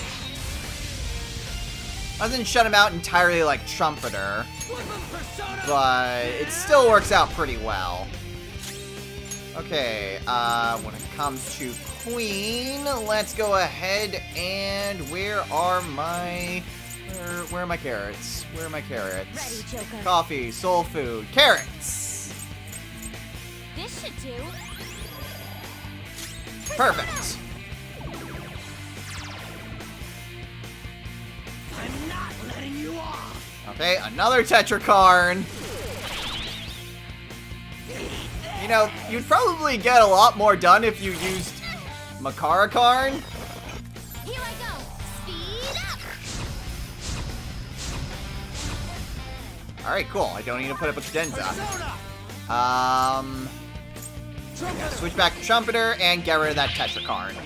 I didn't shut him out entirely like Trumpeter, but it still works out pretty well. Okay, when it comes to Queen, let's go ahead and where are my carrots? Where are my carrots? Ready, Joker. Coffee, soul food, carrots. This should do. Perfect. I'm not letting you off. Okay, another Tetrakarn. You know, you'd probably get a lot more done if you used Makarakarn. Here I go. Speed Alright, cool. I don't need to put up a cadenza. Yeah, switch back to Trumpeter and get rid of that Tetra card.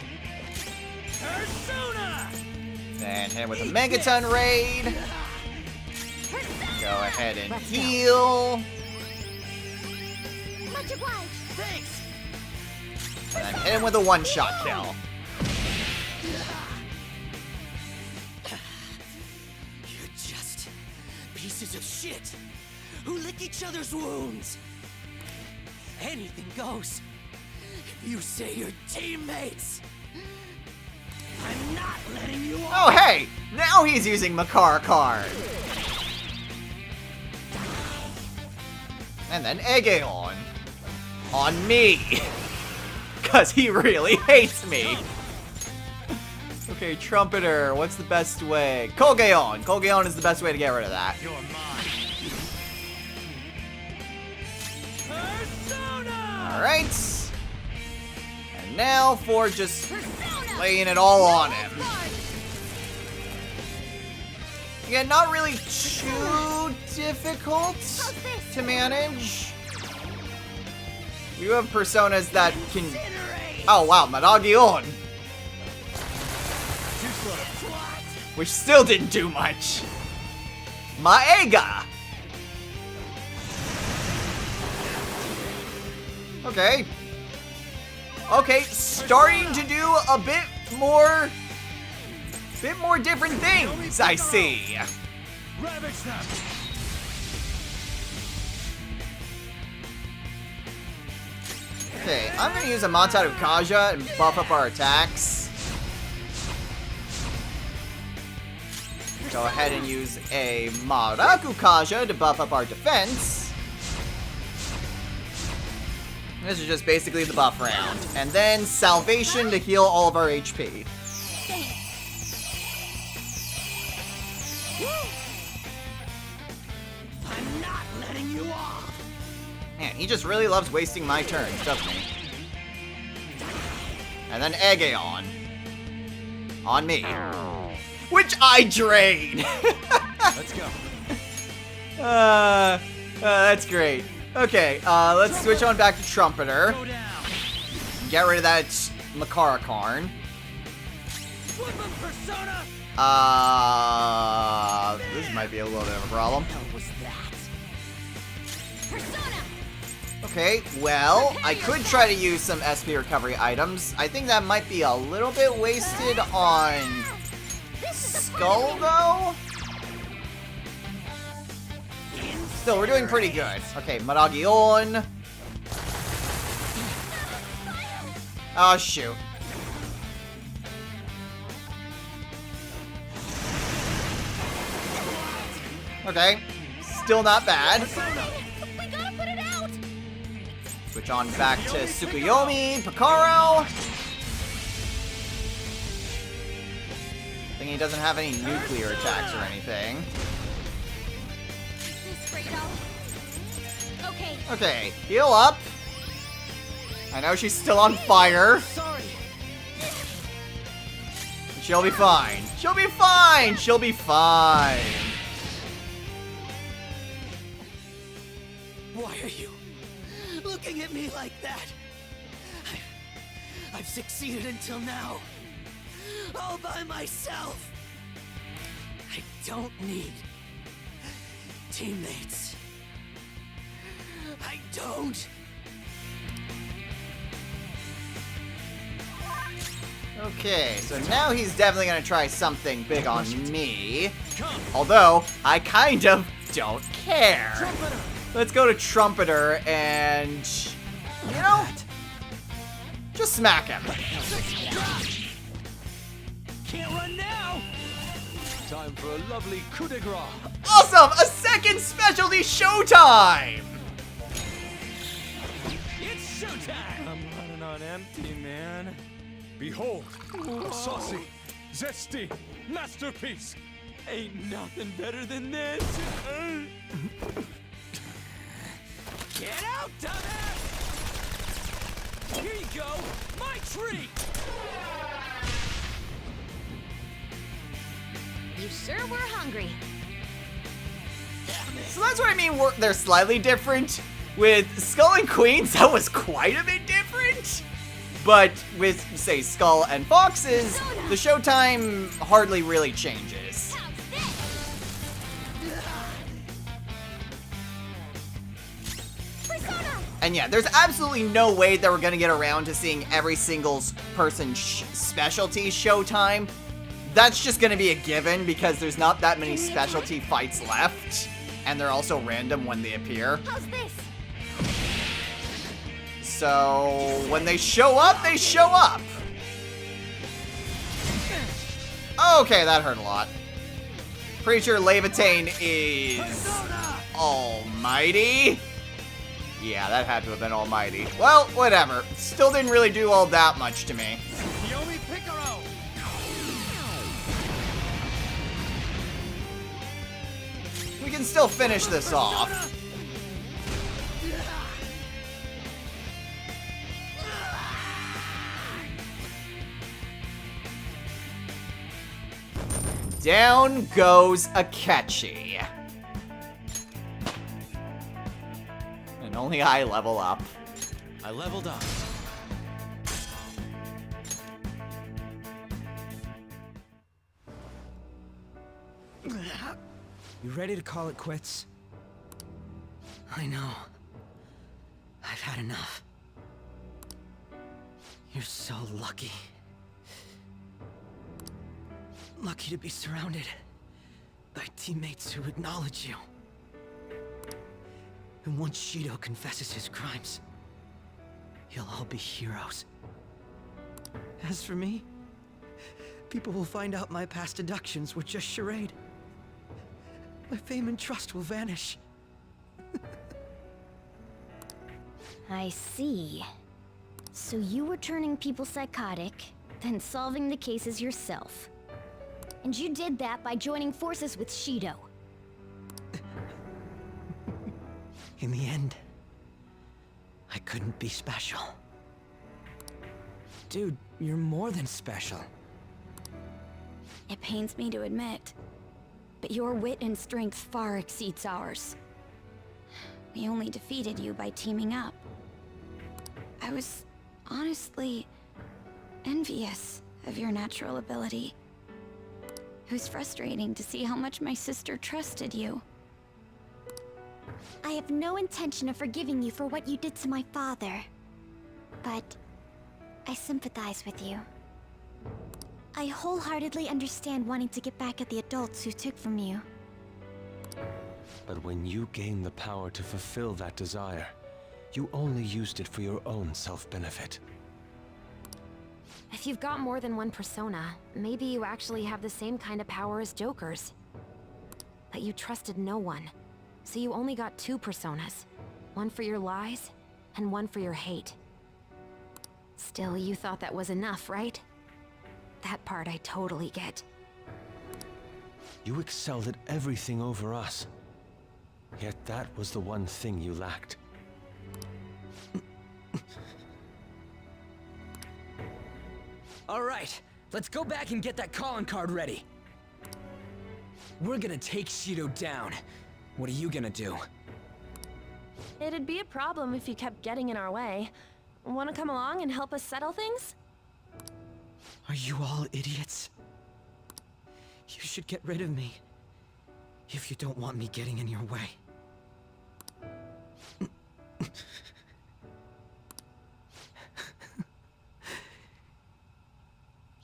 Then hit him with a Megaton Raid. Go ahead and heal. Much obliged. Thanks. And then hit him with a one-shot kill. You're just pieces of shit who lick each other's wounds. Anything goes. If you say you're teammates, I'm not letting you off. Oh, hey! Now he's using Makara card. And then Aegeon. On me. Because he really hates me. Okay, Trumpeter, what's the best way? Colgaon! Colgaon is the best way to get rid of that. You're mine. Alright. And now for just laying it all on him. Again, not really too difficult to manage. We do have personas that can... Oh wow, Madagion! Which still didn't do much. Maega! Okay. Okay, starting to do a bit more different things, I see. Ravage them! Okay, I'm gonna use a Montaru Kaja and buff up our attacks. Go ahead and use a Maraku Kaja to buff up our defense. This is just basically the buff round. And then Salvation to heal all of our HP. I'm not letting you off. Man, he just really loves wasting my turns, doesn't he? And then Aegeon. On me. Which I drain! Let's go. That's great. Okay, let's switch on back to Trumpeter. Go down. Get rid of that Makara Karn. Flip him, Persona. This might be a little bit of a problem. What was that? Persona! Okay, well, I could try to use some SP recovery items. I think that might be a little bit wasted on Skull, though? Still, we're doing pretty good. Okay, Madagion. Oh, shoot. Okay, still not bad. We gotta put it out! Switch on back to Tsukuyomi, Picaro. I think he doesn't have any nuclear attacks or anything. This Fredo. Okay. Okay, heal up. I know she's still on fire. Sorry. She'll be fine. She'll be fine. She'll be fine. Why are you looking at me like that? I've succeeded until now. All by myself. I don't need teammates. I don't. Okay, so now he's definitely gonna try something big on me. Although, I kind of don't care. Let's go to Trumpeter and, you know, just smack him. Can't run now. Time for a lovely coup de grace. Awesome! A second specialty showtime! It's showtime. I'm running on empty, man. Behold, a saucy, zesty masterpiece. Ain't nothing better than this. Get out, dumbass! Here you go. My treat. You sure were hungry. Damn it. So that's what I mean, they're slightly different. With Skull and Queens, that was quite a bit different. But with, say, Skull and Foxes, the showtime hardly really changes. And yeah, there's absolutely no way that we're gonna get around to seeing every single person's specialty showtime. That's just gonna be a given because there's not that many specialty fights left. And they're also random when they appear. How's this? So, when they show up, they show up. Okay, that hurt a lot. Pretty sure Levitain is almighty. Yeah, that had to have been almighty. Well, whatever. Still didn't really do all that much to me. We can still finish this off. Down goes Akechi. And only I level up. I leveled up. You ready to call it quits? I know. I've had enough. You're so lucky. Lucky to be surrounded by teammates who acknowledge you. And once Shido confesses his crimes, you'll all be heroes. As for me, people will find out my past deductions were just charade. My fame and trust will vanish. I see. So you were turning people psychotic, then solving the cases yourself. And you did that by joining forces with Shido. In the end, I couldn't be special. Dude, you're more than special. It pains me to admit, but your wit and strength far exceeds ours. We only defeated you by teaming up. I was honestly envious of your natural ability. It was frustrating to see how much my sister trusted you. I have no intention of forgiving you for what you did to my father. But I sympathize with you. I wholeheartedly understand wanting to get back at the adults who took from you. But when you gained the power to fulfill that desire, you only used it for your own self-benefit. If you've got more than one persona, maybe you actually have the same kind of power as Joker's. But you trusted no one, so you only got two personas. One for your lies, and one for your hate. Still, you thought that was enough, right? That part I totally get. You excelled at everything over us. Yet that was the one thing you lacked. All right, let's go back and get that calling card ready. We're gonna take Shido down. What are you gonna do? It'd be a problem if you kept getting in our way. Want to come along and help us settle things? Are you all idiots? You should get rid of me. If you don't want me getting in your way.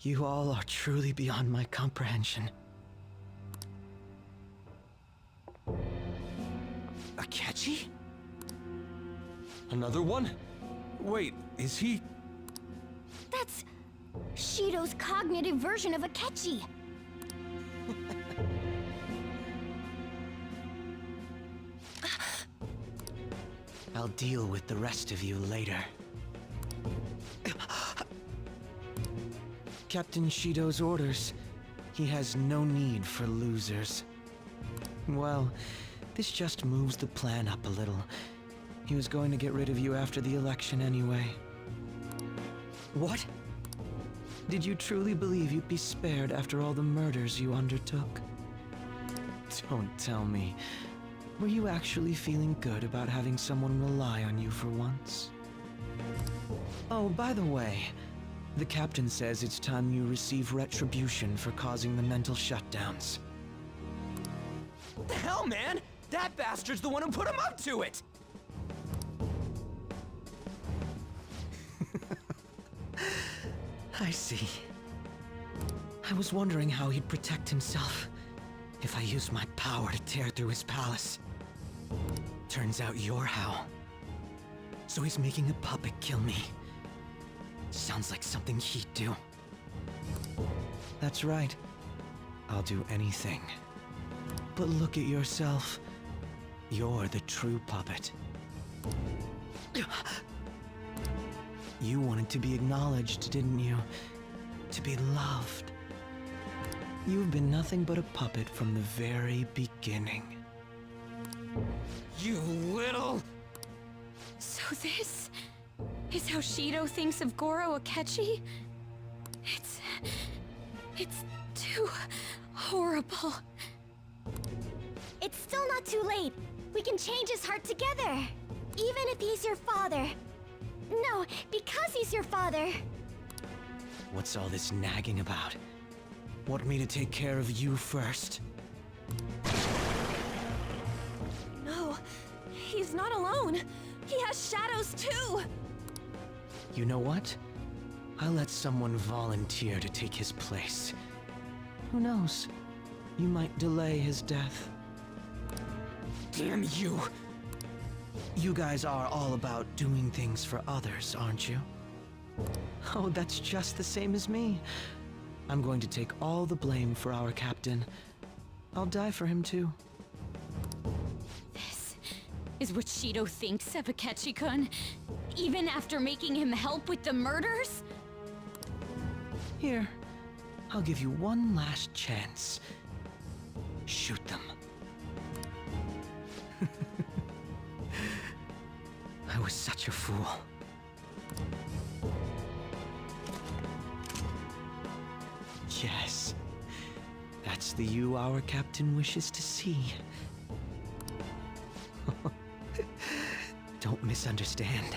You all are truly beyond my comprehension. Akechi? Another one? Wait, is he... That's Shido's cognitive version of Akechi. I'll deal with the rest of you later. Captain Shido's orders. He has no need for losers. Well, this just moves the plan up a little. He was going to get rid of you after the election anyway. What? Did you truly believe you'd be spared after all the murders you undertook? Don't tell me. Were you actually feeling good about having someone rely on you for once? Oh, by the way, the captain says it's time you receive retribution for causing the mental shutdowns. What the hell, man? That bastard's the one who put him up to it! I see. I was wondering how he'd protect himself if I used my power to tear through his palace. Turns out you're how. So he's making a puppet kill me. Sounds like something he'd do. That's right. I'll do anything. But look at yourself. You're the true puppet. You wanted to be acknowledged, didn't you? To be loved. You've been nothing but a puppet from the very beginning. You little... So this is how Shido thinks of Goro Akechi? It's too horrible. It's still not too late. We can change his heart together. Even if he's your father. No, because he's your father. What's all this nagging about? Want me to take care of you first? No, he's not alone. He has shadows too. You know what? I'll let someone volunteer to take his place. Who knows? You might delay his death. Damn you! You guys are all about doing things for others, aren't you? Oh, that's just the same as me. I'm going to take all the blame for our captain. I'll die for him too. This is what Shido thinks of Akechi-kun, even after making him help with the murders? Here, I'll give you one last chance. Shoot them. I was such a fool. Yes, that's the you our captain wishes to see. Don't misunderstand.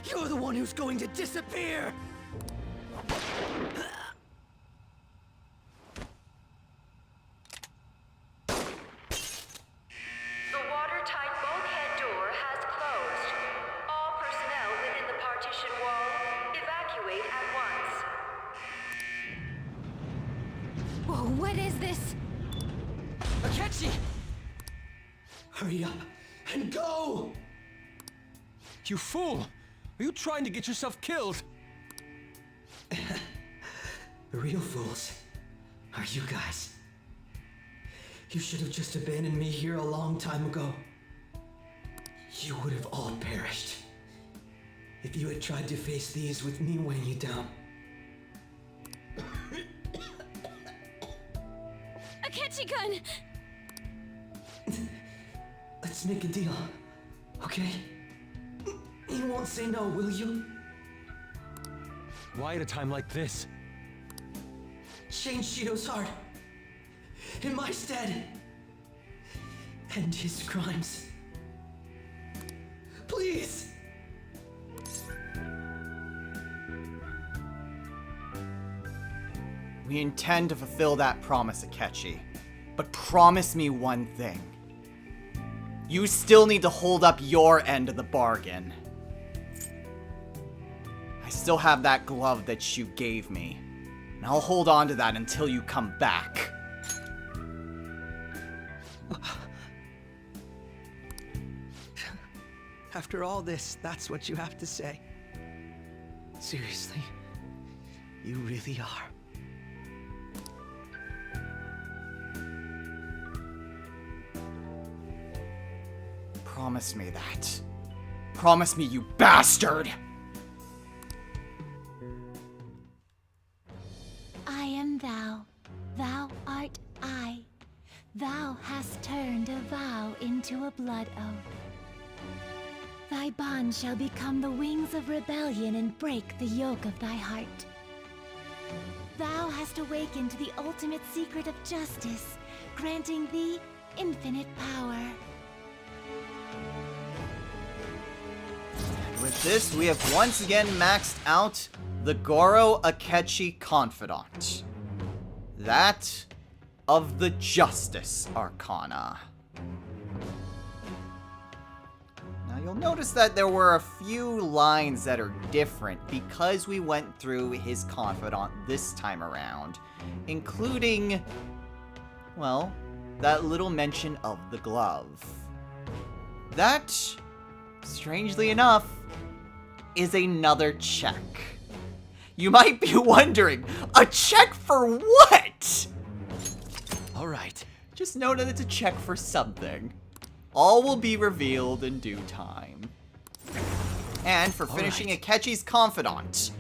You're the one who's going to disappear! The watertight bulkhead door has closed. All personnel within the partition wall, evacuate at once. Whoa, what is this? Akechi! Hurry up and go! You fool! Are you trying to get yourself killed? The real fools are you guys. You should have just abandoned me here a long time ago. You would have all perished if you had tried to face these with me weighing you down. Akechi-kun! Let's make a deal, okay? You won't say no, will you? Why at a time like this? Change Shido's heart. In my stead. End his crimes. Please! We intend to fulfill that promise, Akechi. But promise me one thing. You still need to hold up your end of the bargain. I still have that glove that you gave me, and I'll hold on to that until you come back. After all this, that's what you have to say. Seriously, you really are. Promise me that. Promise me, you bastard! I am thou, thou art I. Thou hast turned a vow into a blood oath. Thy bond shall become the wings of rebellion and break the yoke of thy heart. Thou hast awakened the ultimate secret of justice, granting thee infinite power. With this, we have once again maxed out the Goro Akechi Confidant. That of the Justice Arcana. Now you'll notice that there were a few lines that are different because we went through his Confidant this time around, including, well, that little mention of the glove. That, strangely enough, is another check. You might be wondering, a check for what? Alright. Just know that it's a check for something. All will be revealed in due time. And for finishing Akechi's Confidant,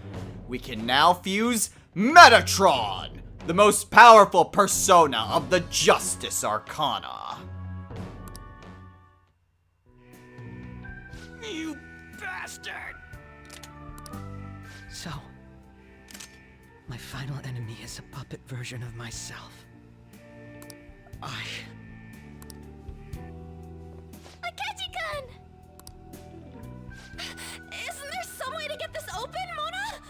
we can now fuse Metatron, the most powerful persona of the Justice Arcana. You bastard! So, my final enemy is a puppet version of myself. Akechi-kun! Isn't there some way to get this open, Mona?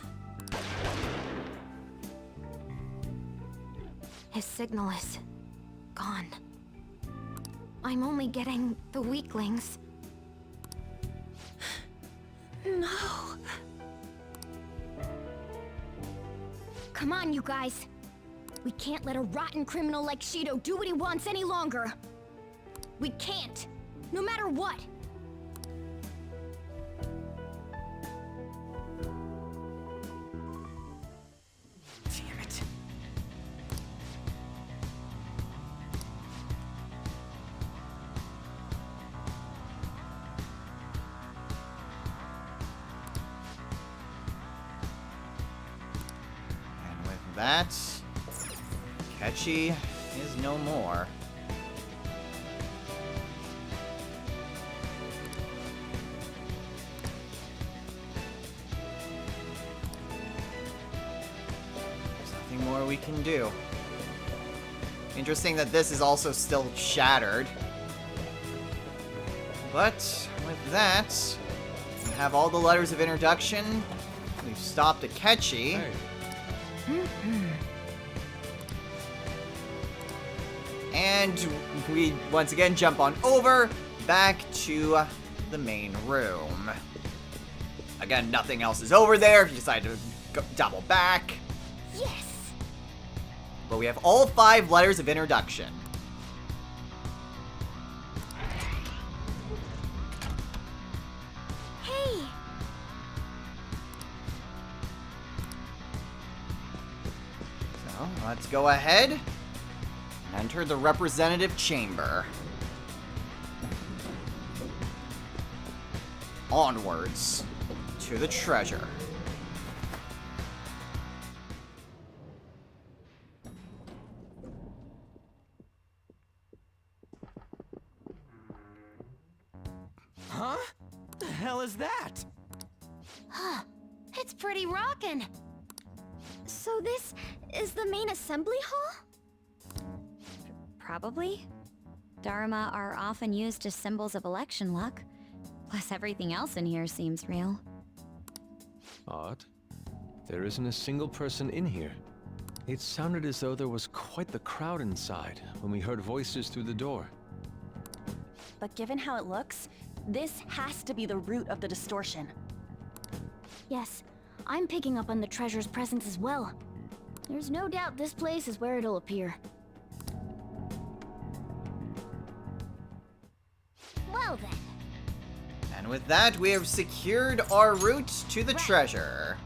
His signal is gone. I'm only getting the weaklings. No. Come on, you guys. We can't let a rotten criminal like Shido do what he wants any longer. We can't, no matter what. Damn it. And with that, Akechi is no more. There's nothing more we can do. Interesting that this is also still shattered. But with that, we have all the letters of introduction. We've stopped Akechi. And we once again jump on over back to the main room. Again, nothing else is over there if you decide to go double back. Yes! But we have all 5 letters of introduction. Hey! So, let's go ahead and enter the representative chamber. Onwards to the treasure. Huh? The hell is that? It's pretty rockin'. So this is the main assembly hall? Probably. Dharma are often used as symbols of election luck. Plus everything else in here seems real. Odd. There isn't a single person in here. It sounded as though there was quite the crowd inside when we heard voices through the door. But given how it looks, this has to be the root of the distortion. Yes, I'm picking up on the treasure's presence as well. There's no doubt this place is where it'll appear. Well then. And with that, we have secured our route to the treasure.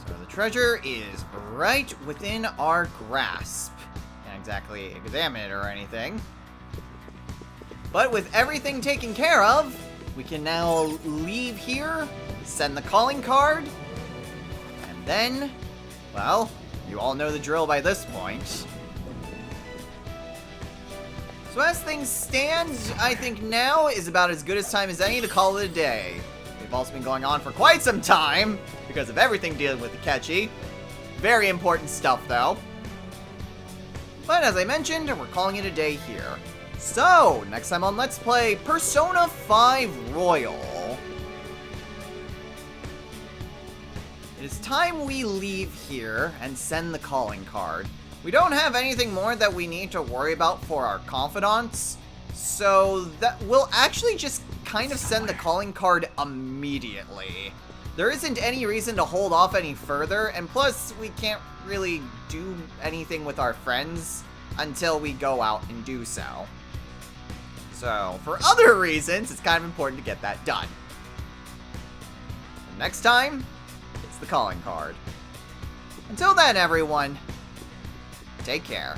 So the treasure is right within our grasp. Can't exactly examine it or anything. But with everything taken care of, we can now leave here, send the calling card, and then, well, you all know the drill by this point. So as things stand, I think now is about as good a time as any to call it a day. We've also been going on for quite some time, because of everything dealing with Akechi. Very important stuff, though. But as I mentioned, we're calling it a day here. So, next time on Let's Play Persona 5 Royal. It is time we leave here and send the calling card. We don't have anything more that we need to worry about for our confidants, so that we'll actually just kind of send the calling card immediately. There isn't any reason to hold off any further, and plus, we can't really do anything with our friends until we go out and do so. So, for other reasons, it's kind of important to get that done. And next time, it's the calling card. Until then, everyone, take care.